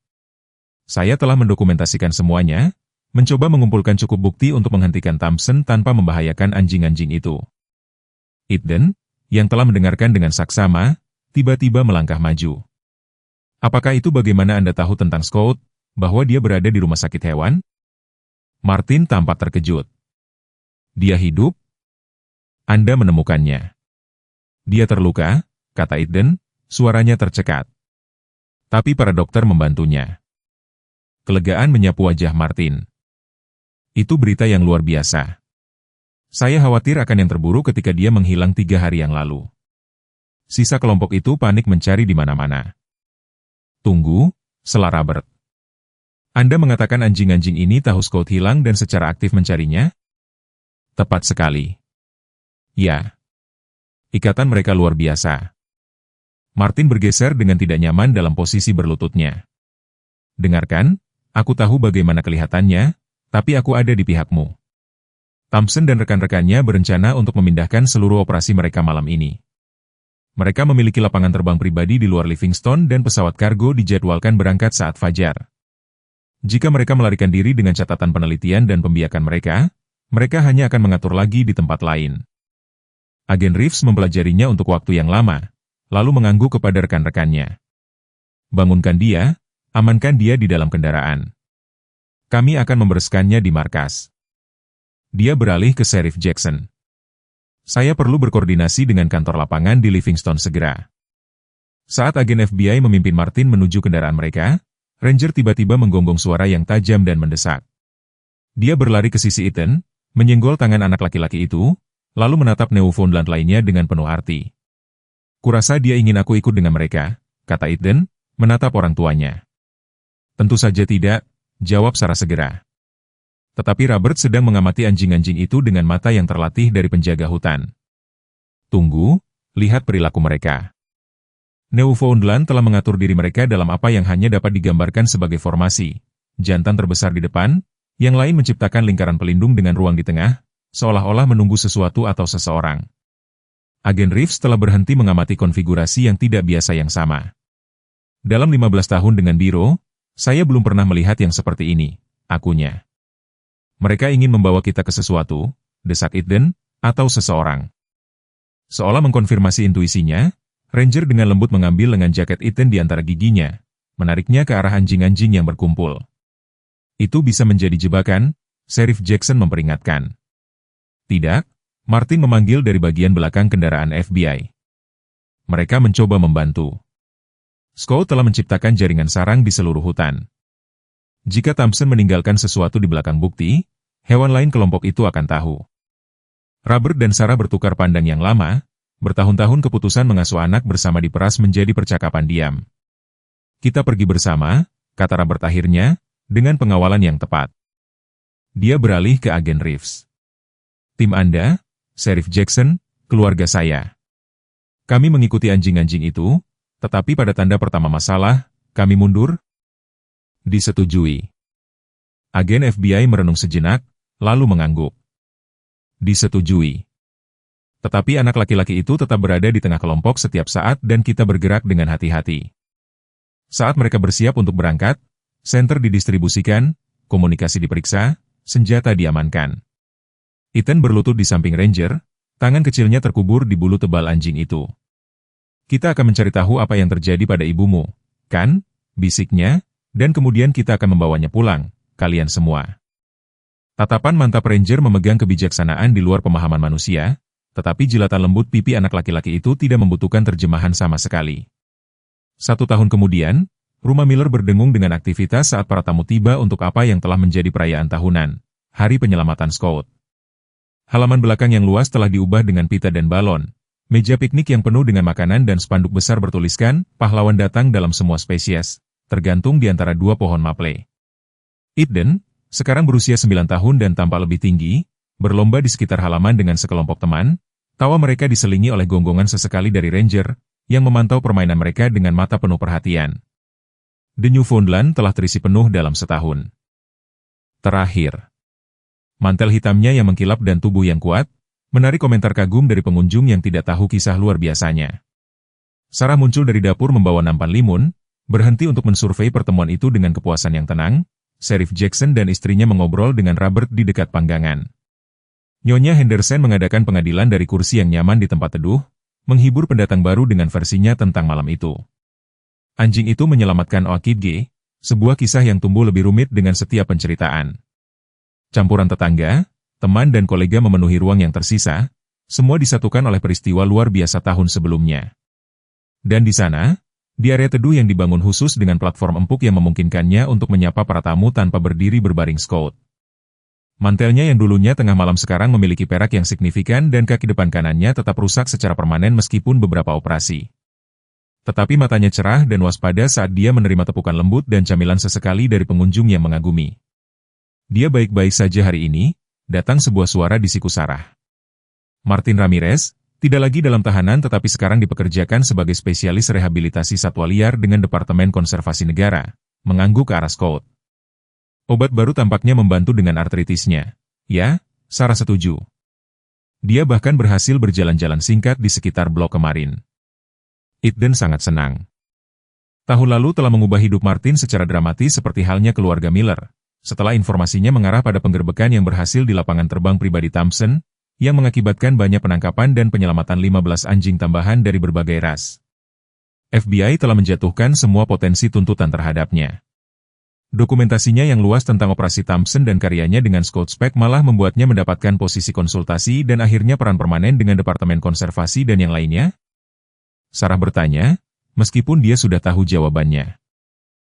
Saya telah mendokumentasikan semuanya, mencoba mengumpulkan cukup bukti untuk menghentikan Thompson tanpa membahayakan anjing-anjing itu. Eden, yang telah mendengarkan dengan saksama, tiba-tiba melangkah maju. Apakah itu bagaimana Anda tahu tentang Scout, bahwa dia berada di rumah sakit hewan? Martin tampak terkejut. Dia hidup? Anda menemukannya. Dia terluka, kata Eden, suaranya tercekat. Tapi para dokter membantunya. Kelegaan menyapu wajah Martin. Itu berita yang luar biasa. Saya khawatir akan yang terburuk ketika dia menghilang 3 hari yang lalu. Sisa kelompok itu panik mencari di mana-mana. Tunggu, sela Robert. Anda mengatakan anjing-anjing ini tahu Scout hilang dan secara aktif mencarinya? Tepat sekali. Ya. Ikatan mereka luar biasa. Martin bergeser dengan tidak nyaman dalam posisi berlututnya. Dengarkan, aku tahu bagaimana kelihatannya, tapi aku ada di pihakmu. Thompson dan rekan-rekannya berencana untuk memindahkan seluruh operasi mereka malam ini. Mereka memiliki lapangan terbang pribadi di luar Livingston dan pesawat kargo dijadwalkan berangkat saat fajar. Jika mereka melarikan diri dengan catatan penelitian dan pembiakan mereka hanya akan mengatur lagi di tempat lain. Agen Reeves mempelajarinya untuk waktu yang lama, lalu mengangguk kepada rekan-rekannya. Bangunkan dia, amankan dia di dalam kendaraan. Kami akan membereskannya di markas. Dia beralih ke Sheriff Jackson. Saya perlu berkoordinasi dengan kantor lapangan di Livingston segera. Saat agen FBI memimpin Martin menuju kendaraan mereka, Ranger tiba-tiba menggonggong suara yang tajam dan mendesak. Dia berlari ke sisi Ethan, menyenggol tangan anak laki-laki itu, lalu menatap Newfoundland lainnya dengan penuh arti. Kurasa dia ingin aku ikut dengan mereka, kata Ethan, menatap orang tuanya. Tentu saja tidak, jawab Sarah segera. Tetapi Robert sedang mengamati anjing-anjing itu dengan mata yang terlatih dari penjaga hutan. Tunggu, lihat perilaku mereka. Newfoundland telah mengatur diri mereka dalam apa yang hanya dapat digambarkan sebagai formasi. Jantan terbesar di depan, yang lain menciptakan lingkaran pelindung dengan ruang di tengah, seolah-olah menunggu sesuatu atau seseorang. Agen Reeves telah berhenti mengamati konfigurasi yang tidak biasa yang sama. Dalam 15 tahun dengan biro, saya belum pernah melihat yang seperti ini, akunya. Mereka ingin membawa kita ke sesuatu, desak Eden, atau seseorang. Seolah mengkonfirmasi intuisinya, Ranger dengan lembut mengambil lengan jaket Eden di antara giginya, menariknya ke arah anjing-anjing yang berkumpul. Itu bisa menjadi jebakan, Sheriff Jackson memperingatkan. Tidak, Martin memanggil dari bagian belakang kendaraan FBI. Mereka mencoba membantu. Scout telah menciptakan jaringan sarang di seluruh hutan. Jika Thompson meninggalkan sesuatu di belakang bukti, hewan lain kelompok itu akan tahu. Robert dan Sarah bertukar pandang yang lama, bertahun-tahun keputusan mengasuh anak bersama diperas menjadi percakapan diam. Kita pergi bersama, kata Robert akhirnya, dengan pengawalan yang tepat. Dia beralih ke agen Reeves. Tim Anda, Sheriff Jackson, keluarga saya. Kami mengikuti anjing-anjing itu, tetapi pada tanda pertama masalah, kami mundur. Disetujui. Agen FBI merenung sejenak, lalu mengangguk. Disetujui. Tetapi anak laki-laki itu tetap berada di tengah kelompok setiap saat dan kita bergerak dengan hati-hati. Saat mereka bersiap untuk berangkat, senter didistribusikan, komunikasi diperiksa, senjata diamankan. Ethan berlutut di samping Ranger, tangan kecilnya terkubur di bulu tebal anjing itu. Kita akan mencari tahu apa yang terjadi pada ibumu, kan? Bisiknya, dan kemudian kita akan membawanya pulang, kalian semua. Tatapan mantap Ranger memegang kebijaksanaan di luar pemahaman manusia, tetapi jilatan lembut pipi anak laki-laki itu tidak membutuhkan terjemahan sama sekali. 1 tahun kemudian, rumah Miller berdengung dengan aktivitas saat para tamu tiba untuk apa yang telah menjadi perayaan tahunan, Hari Penyelamatan Scout. Halaman belakang yang luas telah diubah dengan pita dan balon, meja piknik yang penuh dengan makanan dan spanduk besar bertuliskan, pahlawan datang dalam semua spesies, tergantung di antara dua pohon maple. Eden, sekarang berusia 9 tahun dan tampak lebih tinggi, berlomba di sekitar halaman dengan sekelompok teman. Tawa mereka diselingi oleh gonggongan sesekali dari ranger, yang memantau permainan mereka dengan mata penuh perhatian. The Newfoundland telah terisi penuh dalam setahun. Terakhir, mantel hitamnya yang mengkilap dan tubuh yang kuat, menarik komentar kagum dari pengunjung yang tidak tahu kisah luar biasanya. Sarah muncul dari dapur membawa nampan limun, berhenti untuk mensurvei pertemuan itu dengan kepuasan yang tenang. Sheriff Jackson dan istrinya mengobrol dengan Robert di dekat panggangan. Nyonya Henderson mengadakan pengadilan dari kursi yang nyaman di tempat teduh, menghibur pendatang baru dengan versinya tentang malam itu. Anjing itu menyelamatkan Orchid G, sebuah kisah yang tumbuh lebih rumit dengan setiap penceritaan. Campuran tetangga, teman dan kolega memenuhi ruang yang tersisa, semua disatukan oleh peristiwa luar biasa tahun sebelumnya. Dan di sana, di area teduh yang dibangun khusus dengan platform empuk yang memungkinkannya untuk menyapa para tamu tanpa berdiri berbaring scout. Mantelnya yang dulunya tengah malam sekarang memiliki perak yang signifikan dan kaki depan kanannya tetap rusak secara permanen meskipun beberapa operasi. Tetapi matanya cerah dan waspada saat dia menerima tepukan lembut dan camilan sesekali dari pengunjung yang mengagumi. Dia baik-baik saja hari ini, datang sebuah suara di siku Sarah. Martin Ramirez, tidak lagi dalam tahanan tetapi sekarang dipekerjakan sebagai spesialis rehabilitasi satwa liar dengan Departemen Konservasi Negara, mengangguk ke arah Scott. Obat baru tampaknya membantu dengan artritisnya. Ya, Sarah setuju. Dia bahkan berhasil berjalan-jalan singkat di sekitar blok kemarin. Eden sangat senang. Tahun lalu telah mengubah hidup Martin secara dramatis seperti halnya keluarga Miller, setelah informasinya mengarah pada penggerbekan yang berhasil di lapangan terbang pribadi Thompson, yang mengakibatkan banyak penangkapan dan penyelamatan 15 anjing tambahan dari berbagai ras. FBI telah menjatuhkan semua potensi tuntutan terhadapnya. Dokumentasinya yang luas tentang operasi Thompson dan karyanya dengan Scott Speck malah membuatnya mendapatkan posisi konsultasi dan akhirnya peran permanen dengan Departemen Konservasi dan yang lainnya? Sarah bertanya, meskipun dia sudah tahu jawabannya.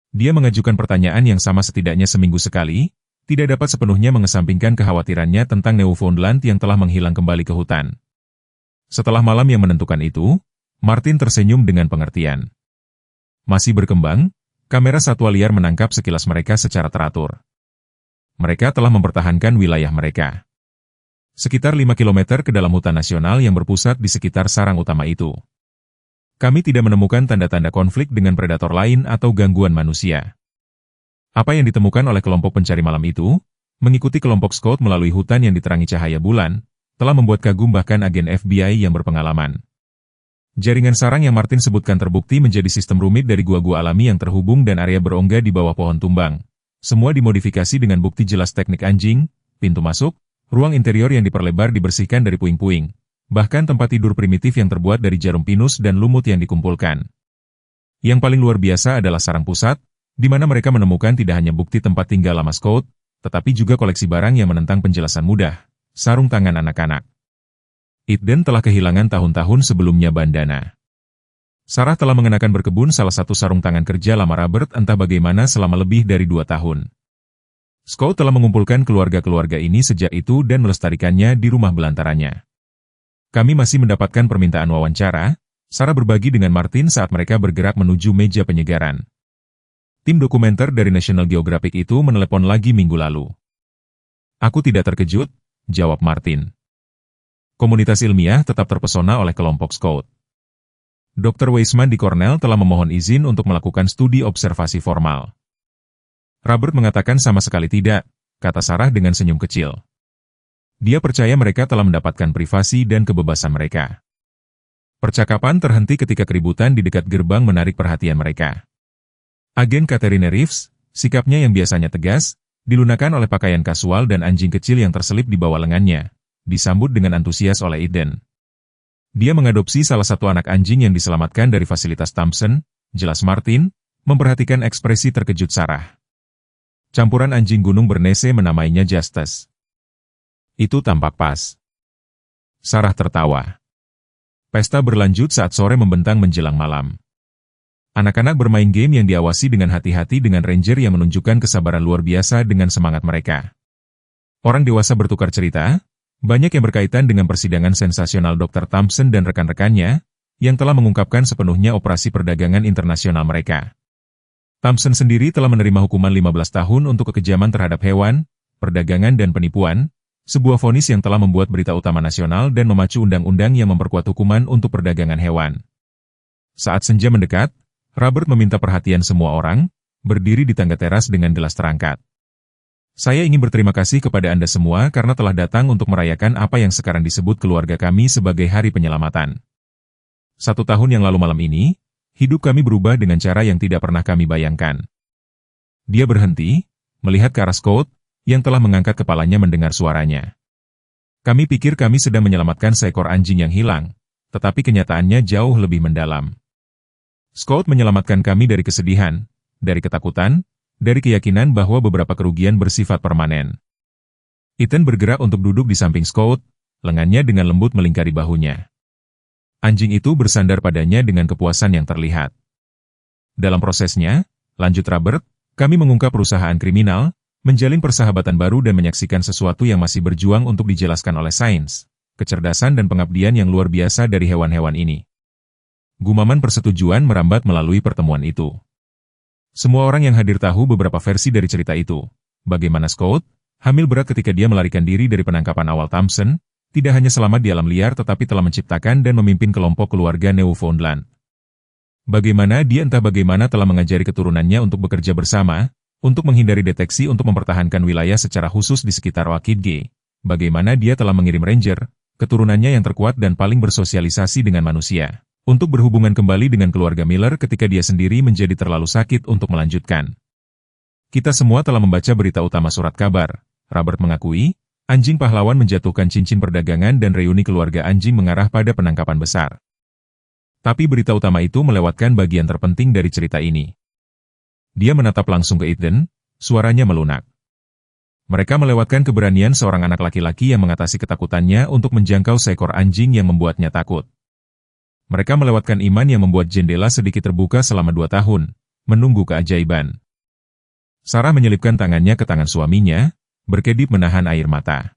Dia mengajukan pertanyaan yang sama setidaknya seminggu sekali, tidak dapat sepenuhnya mengesampingkan kekhawatirannya tentang Newfoundland yang telah menghilang kembali ke hutan. Setelah malam yang menentukan itu, Martin tersenyum dengan pengertian. Masih berkembang, kamera satwa liar menangkap sekilas mereka secara teratur. Mereka telah mempertahankan wilayah mereka. Sekitar 5 km ke dalam hutan nasional yang berpusat di sekitar sarang utama itu. Kami tidak menemukan tanda-tanda konflik dengan predator lain atau gangguan manusia. Apa yang ditemukan oleh kelompok pencari malam itu, mengikuti kelompok scout melalui hutan yang diterangi cahaya bulan, telah membuat kagum bahkan agen FBI yang berpengalaman. Jaringan sarang yang Martin sebutkan terbukti menjadi sistem rumit dari gua-gua alami yang terhubung dan area berongga di bawah pohon tumbang. Semua dimodifikasi dengan bukti jelas teknik anjing, pintu masuk, ruang interior yang diperlebar dibersihkan dari puing-puing. Bahkan tempat tidur primitif yang terbuat dari jarum pinus dan lumut yang dikumpulkan. Yang paling luar biasa adalah sarang pusat, di mana mereka menemukan tidak hanya bukti tempat tinggal lama Scott, tetapi juga koleksi barang yang menentang penjelasan mudah, sarung tangan anak-anak. Eden telah kehilangan tahun-tahun sebelumnya bandana. Sarah telah mengenakan berkebun salah satu sarung tangan kerja lama Robert entah bagaimana selama lebih dari 2 tahun. Scott telah mengumpulkan keluarga-keluarga ini sejak itu dan melestarikannya di rumah belantaranya. Kami masih mendapatkan permintaan wawancara, Sarah berbagi dengan Martin saat mereka bergerak menuju meja penyegaran. Tim dokumenter dari National Geographic itu menelepon lagi minggu lalu. Aku tidak terkejut, jawab Martin. Komunitas ilmiah tetap terpesona oleh kelompok Scout. Dr. Weisman di Cornell telah memohon izin untuk melakukan studi observasi formal. Robert mengatakan sama sekali tidak, kata Sarah dengan senyum kecil. Dia percaya mereka telah mendapatkan privasi dan kebebasan mereka. Percakapan terhenti ketika keributan di dekat gerbang menarik perhatian mereka. Agen Catherine Reeves, sikapnya yang biasanya tegas, dilunakan oleh pakaian kasual dan anjing kecil yang terselip di bawah lengannya, disambut dengan antusias oleh Eden. Dia mengadopsi salah satu anak anjing yang diselamatkan dari fasilitas Thompson, jelas Martin, memperhatikan ekspresi terkejut Sarah. Campuran anjing gunung Bernese menamainya Justice. Itu tampak pas. Sarah tertawa. Pesta berlanjut saat sore membentang menjelang malam. Anak-anak bermain game yang diawasi dengan hati-hati dengan ranger yang menunjukkan kesabaran luar biasa dengan semangat mereka. Orang dewasa bertukar cerita, banyak yang berkaitan dengan persidangan sensasional Dr. Thompson dan rekan-rekannya, yang telah mengungkapkan sepenuhnya operasi perdagangan internasional mereka. Thompson sendiri telah menerima hukuman 15 tahun untuk kekejaman terhadap hewan, perdagangan dan penipuan, sebuah vonis yang telah membuat berita utama nasional dan memacu undang-undang yang memperkuat hukuman untuk perdagangan hewan. Saat senja mendekat, Robert meminta perhatian semua orang, berdiri di tangga teras dengan gelas terangkat. Saya ingin berterima kasih kepada Anda semua karena telah datang untuk merayakan apa yang sekarang disebut keluarga kami sebagai Hari Penyelamatan. 1 tahun yang lalu malam ini, hidup kami berubah dengan cara yang tidak pernah kami bayangkan. Dia berhenti, melihat ke arah Scott, yang telah mengangkat kepalanya mendengar suaranya. Kami pikir kami sedang menyelamatkan seekor anjing yang hilang, tetapi kenyataannya jauh lebih mendalam. Scott menyelamatkan kami dari kesedihan, dari ketakutan, dari keyakinan bahwa beberapa kerugian bersifat permanen. Ethan bergerak untuk duduk di samping Scott, lengannya dengan lembut melingkari bahunya. Anjing itu bersandar padanya dengan kepuasan yang terlihat. Dalam prosesnya, lanjut Robert, kami mengungkap perusahaan kriminal, menjalin persahabatan baru dan menyaksikan sesuatu yang masih berjuang untuk dijelaskan oleh sains, kecerdasan dan pengabdian yang luar biasa dari hewan-hewan ini. Gumaman persetujuan merambat melalui pertemuan itu. Semua orang yang hadir tahu beberapa versi dari cerita itu. Bagaimana Scott, hamil berat ketika dia melarikan diri dari penangkapan awal Thompson, tidak hanya selamat di alam liar tetapi telah menciptakan dan memimpin kelompok keluarga Newfoundland. Bagaimana dia entah bagaimana telah mengajari keturunannya untuk bekerja bersama, untuk menghindari deteksi untuk mempertahankan wilayah secara khusus di sekitar Wakidge. Bagaimana dia telah mengirim ranger, keturunannya yang terkuat dan paling bersosialisasi dengan manusia, untuk berhubungan kembali dengan keluarga Miller ketika dia sendiri menjadi terlalu sakit untuk melanjutkan. Kita semua telah membaca berita utama surat kabar. Robert mengakui, anjing pahlawan menjatuhkan cincin perdagangan dan reuni keluarga anjing mengarah pada penangkapan besar. Tapi berita utama itu melewatkan bagian terpenting dari cerita ini. Dia menatap langsung ke Ethan, suaranya melunak. Mereka melewatkan keberanian seorang anak laki-laki yang mengatasi ketakutannya untuk menjangkau seekor anjing yang membuatnya takut. Mereka melewatkan iman yang membuat jendela sedikit terbuka selama 2 tahun, menunggu keajaiban. Sarah menyelipkan tangannya ke tangan suaminya, berkedip menahan air mata.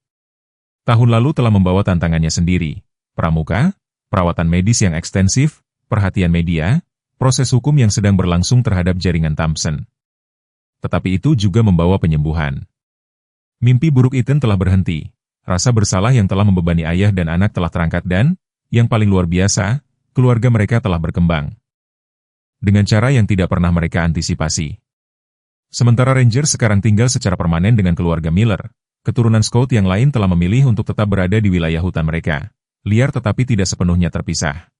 Tahun lalu telah membawa tantangannya sendiri, pramuka, perawatan medis yang ekstensif, perhatian media, proses hukum yang sedang berlangsung terhadap jaringan Thompson. Tetapi itu juga membawa penyembuhan. Mimpi buruk Ethan telah berhenti, rasa bersalah yang telah membebani ayah dan anak telah terangkat dan, yang paling luar biasa, keluarga mereka telah berkembang. Dengan cara yang tidak pernah mereka antisipasi. Sementara Ranger sekarang tinggal secara permanen dengan keluarga Miller, keturunan Scott yang lain telah memilih untuk tetap berada di wilayah hutan mereka, liar tetapi tidak sepenuhnya terpisah.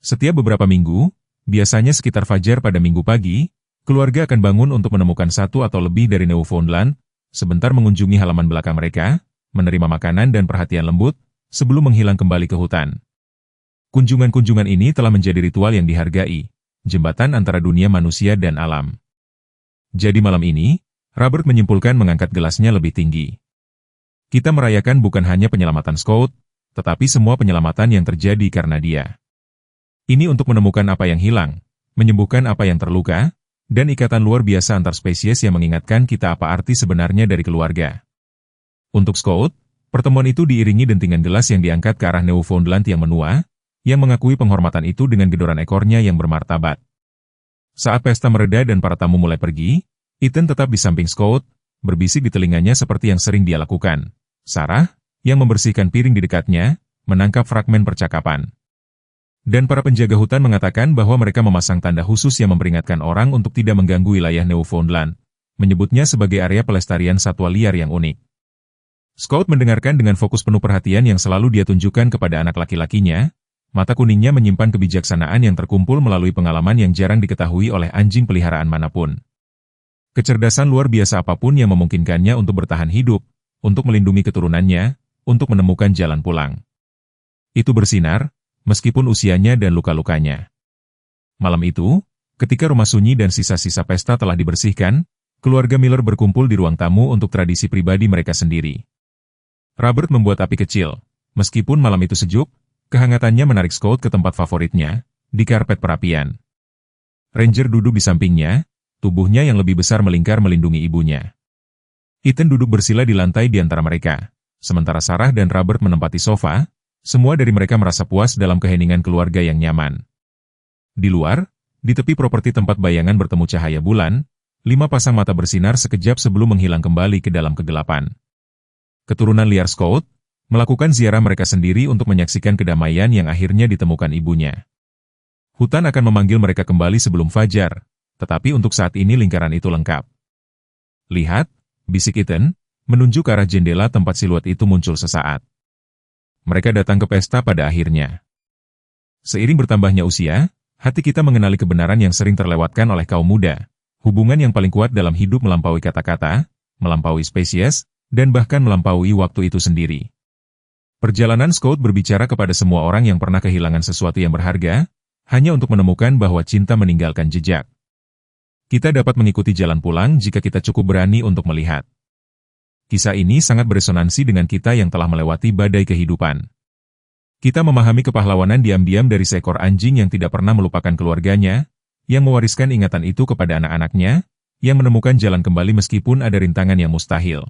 Setiap beberapa minggu, biasanya sekitar fajar pada minggu pagi, keluarga akan bangun untuk menemukan 1 atau lebih dari Newfoundland, sebentar mengunjungi halaman belakang mereka, menerima makanan dan perhatian lembut, sebelum menghilang kembali ke hutan. Kunjungan-kunjungan ini telah menjadi ritual yang dihargai, jembatan antara dunia manusia dan alam. Jadi malam ini, Robert menyimpulkan mengangkat gelasnya lebih tinggi. Kita merayakan bukan hanya penyelamatan Scott, tetapi semua penyelamatan yang terjadi karena dia. Ini untuk menemukan apa yang hilang, menyembuhkan apa yang terluka, dan ikatan luar biasa antar spesies yang mengingatkan kita apa arti sebenarnya dari keluarga. Untuk Scott, pertemuan itu diiringi dentingan gelas yang diangkat ke arah Newfoundland yang menua, yang mengakui penghormatan itu dengan gedoran ekornya yang bermartabat. Saat pesta mereda dan para tamu mulai pergi, Ethan tetap di samping Scott, berbisik di telinganya seperti yang sering dia lakukan. Sarah, yang membersihkan piring di dekatnya, menangkap fragmen percakapan. Dan para penjaga hutan mengatakan bahwa mereka memasang tanda khusus yang memperingatkan orang untuk tidak mengganggu wilayah Newfoundland, menyebutnya sebagai area pelestarian satwa liar yang unik. Scott mendengarkan dengan fokus penuh perhatian yang selalu dia tunjukkan kepada anak laki-lakinya. Mata kuningnya menyimpan kebijaksanaan yang terkumpul melalui pengalaman yang jarang diketahui oleh anjing peliharaan manapun. Kecerdasan luar biasa apapun yang memungkinkannya untuk bertahan hidup, untuk melindungi keturunannya, untuk menemukan jalan pulang. Itu bersinar, meskipun usianya dan luka-lukanya. Malam itu, ketika rumah sunyi dan sisa-sisa pesta telah dibersihkan, keluarga Miller berkumpul di ruang tamu untuk tradisi pribadi mereka sendiri. Robert membuat api kecil, meskipun malam itu sejuk, kehangatannya menarik Scott ke tempat favoritnya, di karpet perapian. Ranger duduk di sampingnya, tubuhnya yang lebih besar melingkar melindungi ibunya. Ethan duduk bersila di lantai di antara mereka, sementara Sarah dan Robert menempati sofa, semua dari mereka merasa puas dalam keheningan keluarga yang nyaman. Di luar, Di tepi properti tempat bayangan bertemu cahaya bulan, 5 pasang mata bersinar sekejap sebelum menghilang kembali ke dalam kegelapan. Keturunan liar Scout melakukan ziarah mereka sendiri untuk menyaksikan kedamaian yang akhirnya ditemukan ibunya. Hutan akan memanggil mereka kembali sebelum fajar, tetapi untuk saat ini lingkaran itu lengkap. Lihat, bisik Ethan, menunjuk ke arah jendela tempat siluet itu muncul sesaat. Mereka datang ke pesta pada akhirnya. Seiring bertambahnya usia, hati kita mengenali kebenaran yang sering terlewatkan oleh kaum muda. Hubungan yang paling kuat dalam hidup melampaui kata-kata, melampaui spesies, dan bahkan melampaui waktu itu sendiri. Perjalanan Scout berbicara kepada semua orang yang pernah kehilangan sesuatu yang berharga, hanya untuk menemukan bahwa cinta meninggalkan jejak. Kita dapat mengikuti jalan pulang jika kita cukup berani untuk melihat. Kisah ini sangat beresonansi dengan kita yang telah melewati badai kehidupan. Kita memahami kepahlawanan diam-diam dari seekor anjing yang tidak pernah melupakan keluarganya, yang mewariskan ingatan itu kepada anak-anaknya, yang menemukan jalan kembali meskipun ada rintangan yang mustahil.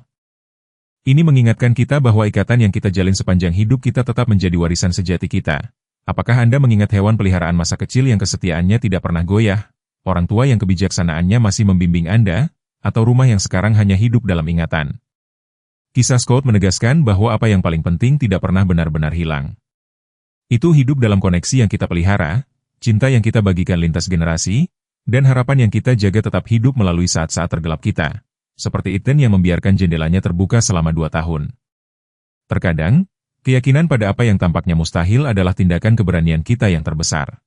Ini mengingatkan kita bahwa ikatan yang kita jalin sepanjang hidup kita tetap menjadi warisan sejati kita. Apakah Anda mengingat hewan peliharaan masa kecil yang kesetiaannya tidak pernah goyah, orang tua yang kebijaksanaannya masih membimbing Anda, atau rumah yang sekarang hanya hidup dalam ingatan? Kisah Scout menegaskan bahwa apa yang paling penting tidak pernah benar-benar hilang. Itu hidup dalam koneksi yang kita pelihara, cinta yang kita bagikan lintas generasi, dan harapan yang kita jaga tetap hidup melalui saat-saat tergelap kita. Seperti Ethan yang membiarkan jendelanya terbuka selama 2 tahun. Terkadang, keyakinan pada apa yang tampaknya mustahil adalah tindakan keberanian kita yang terbesar.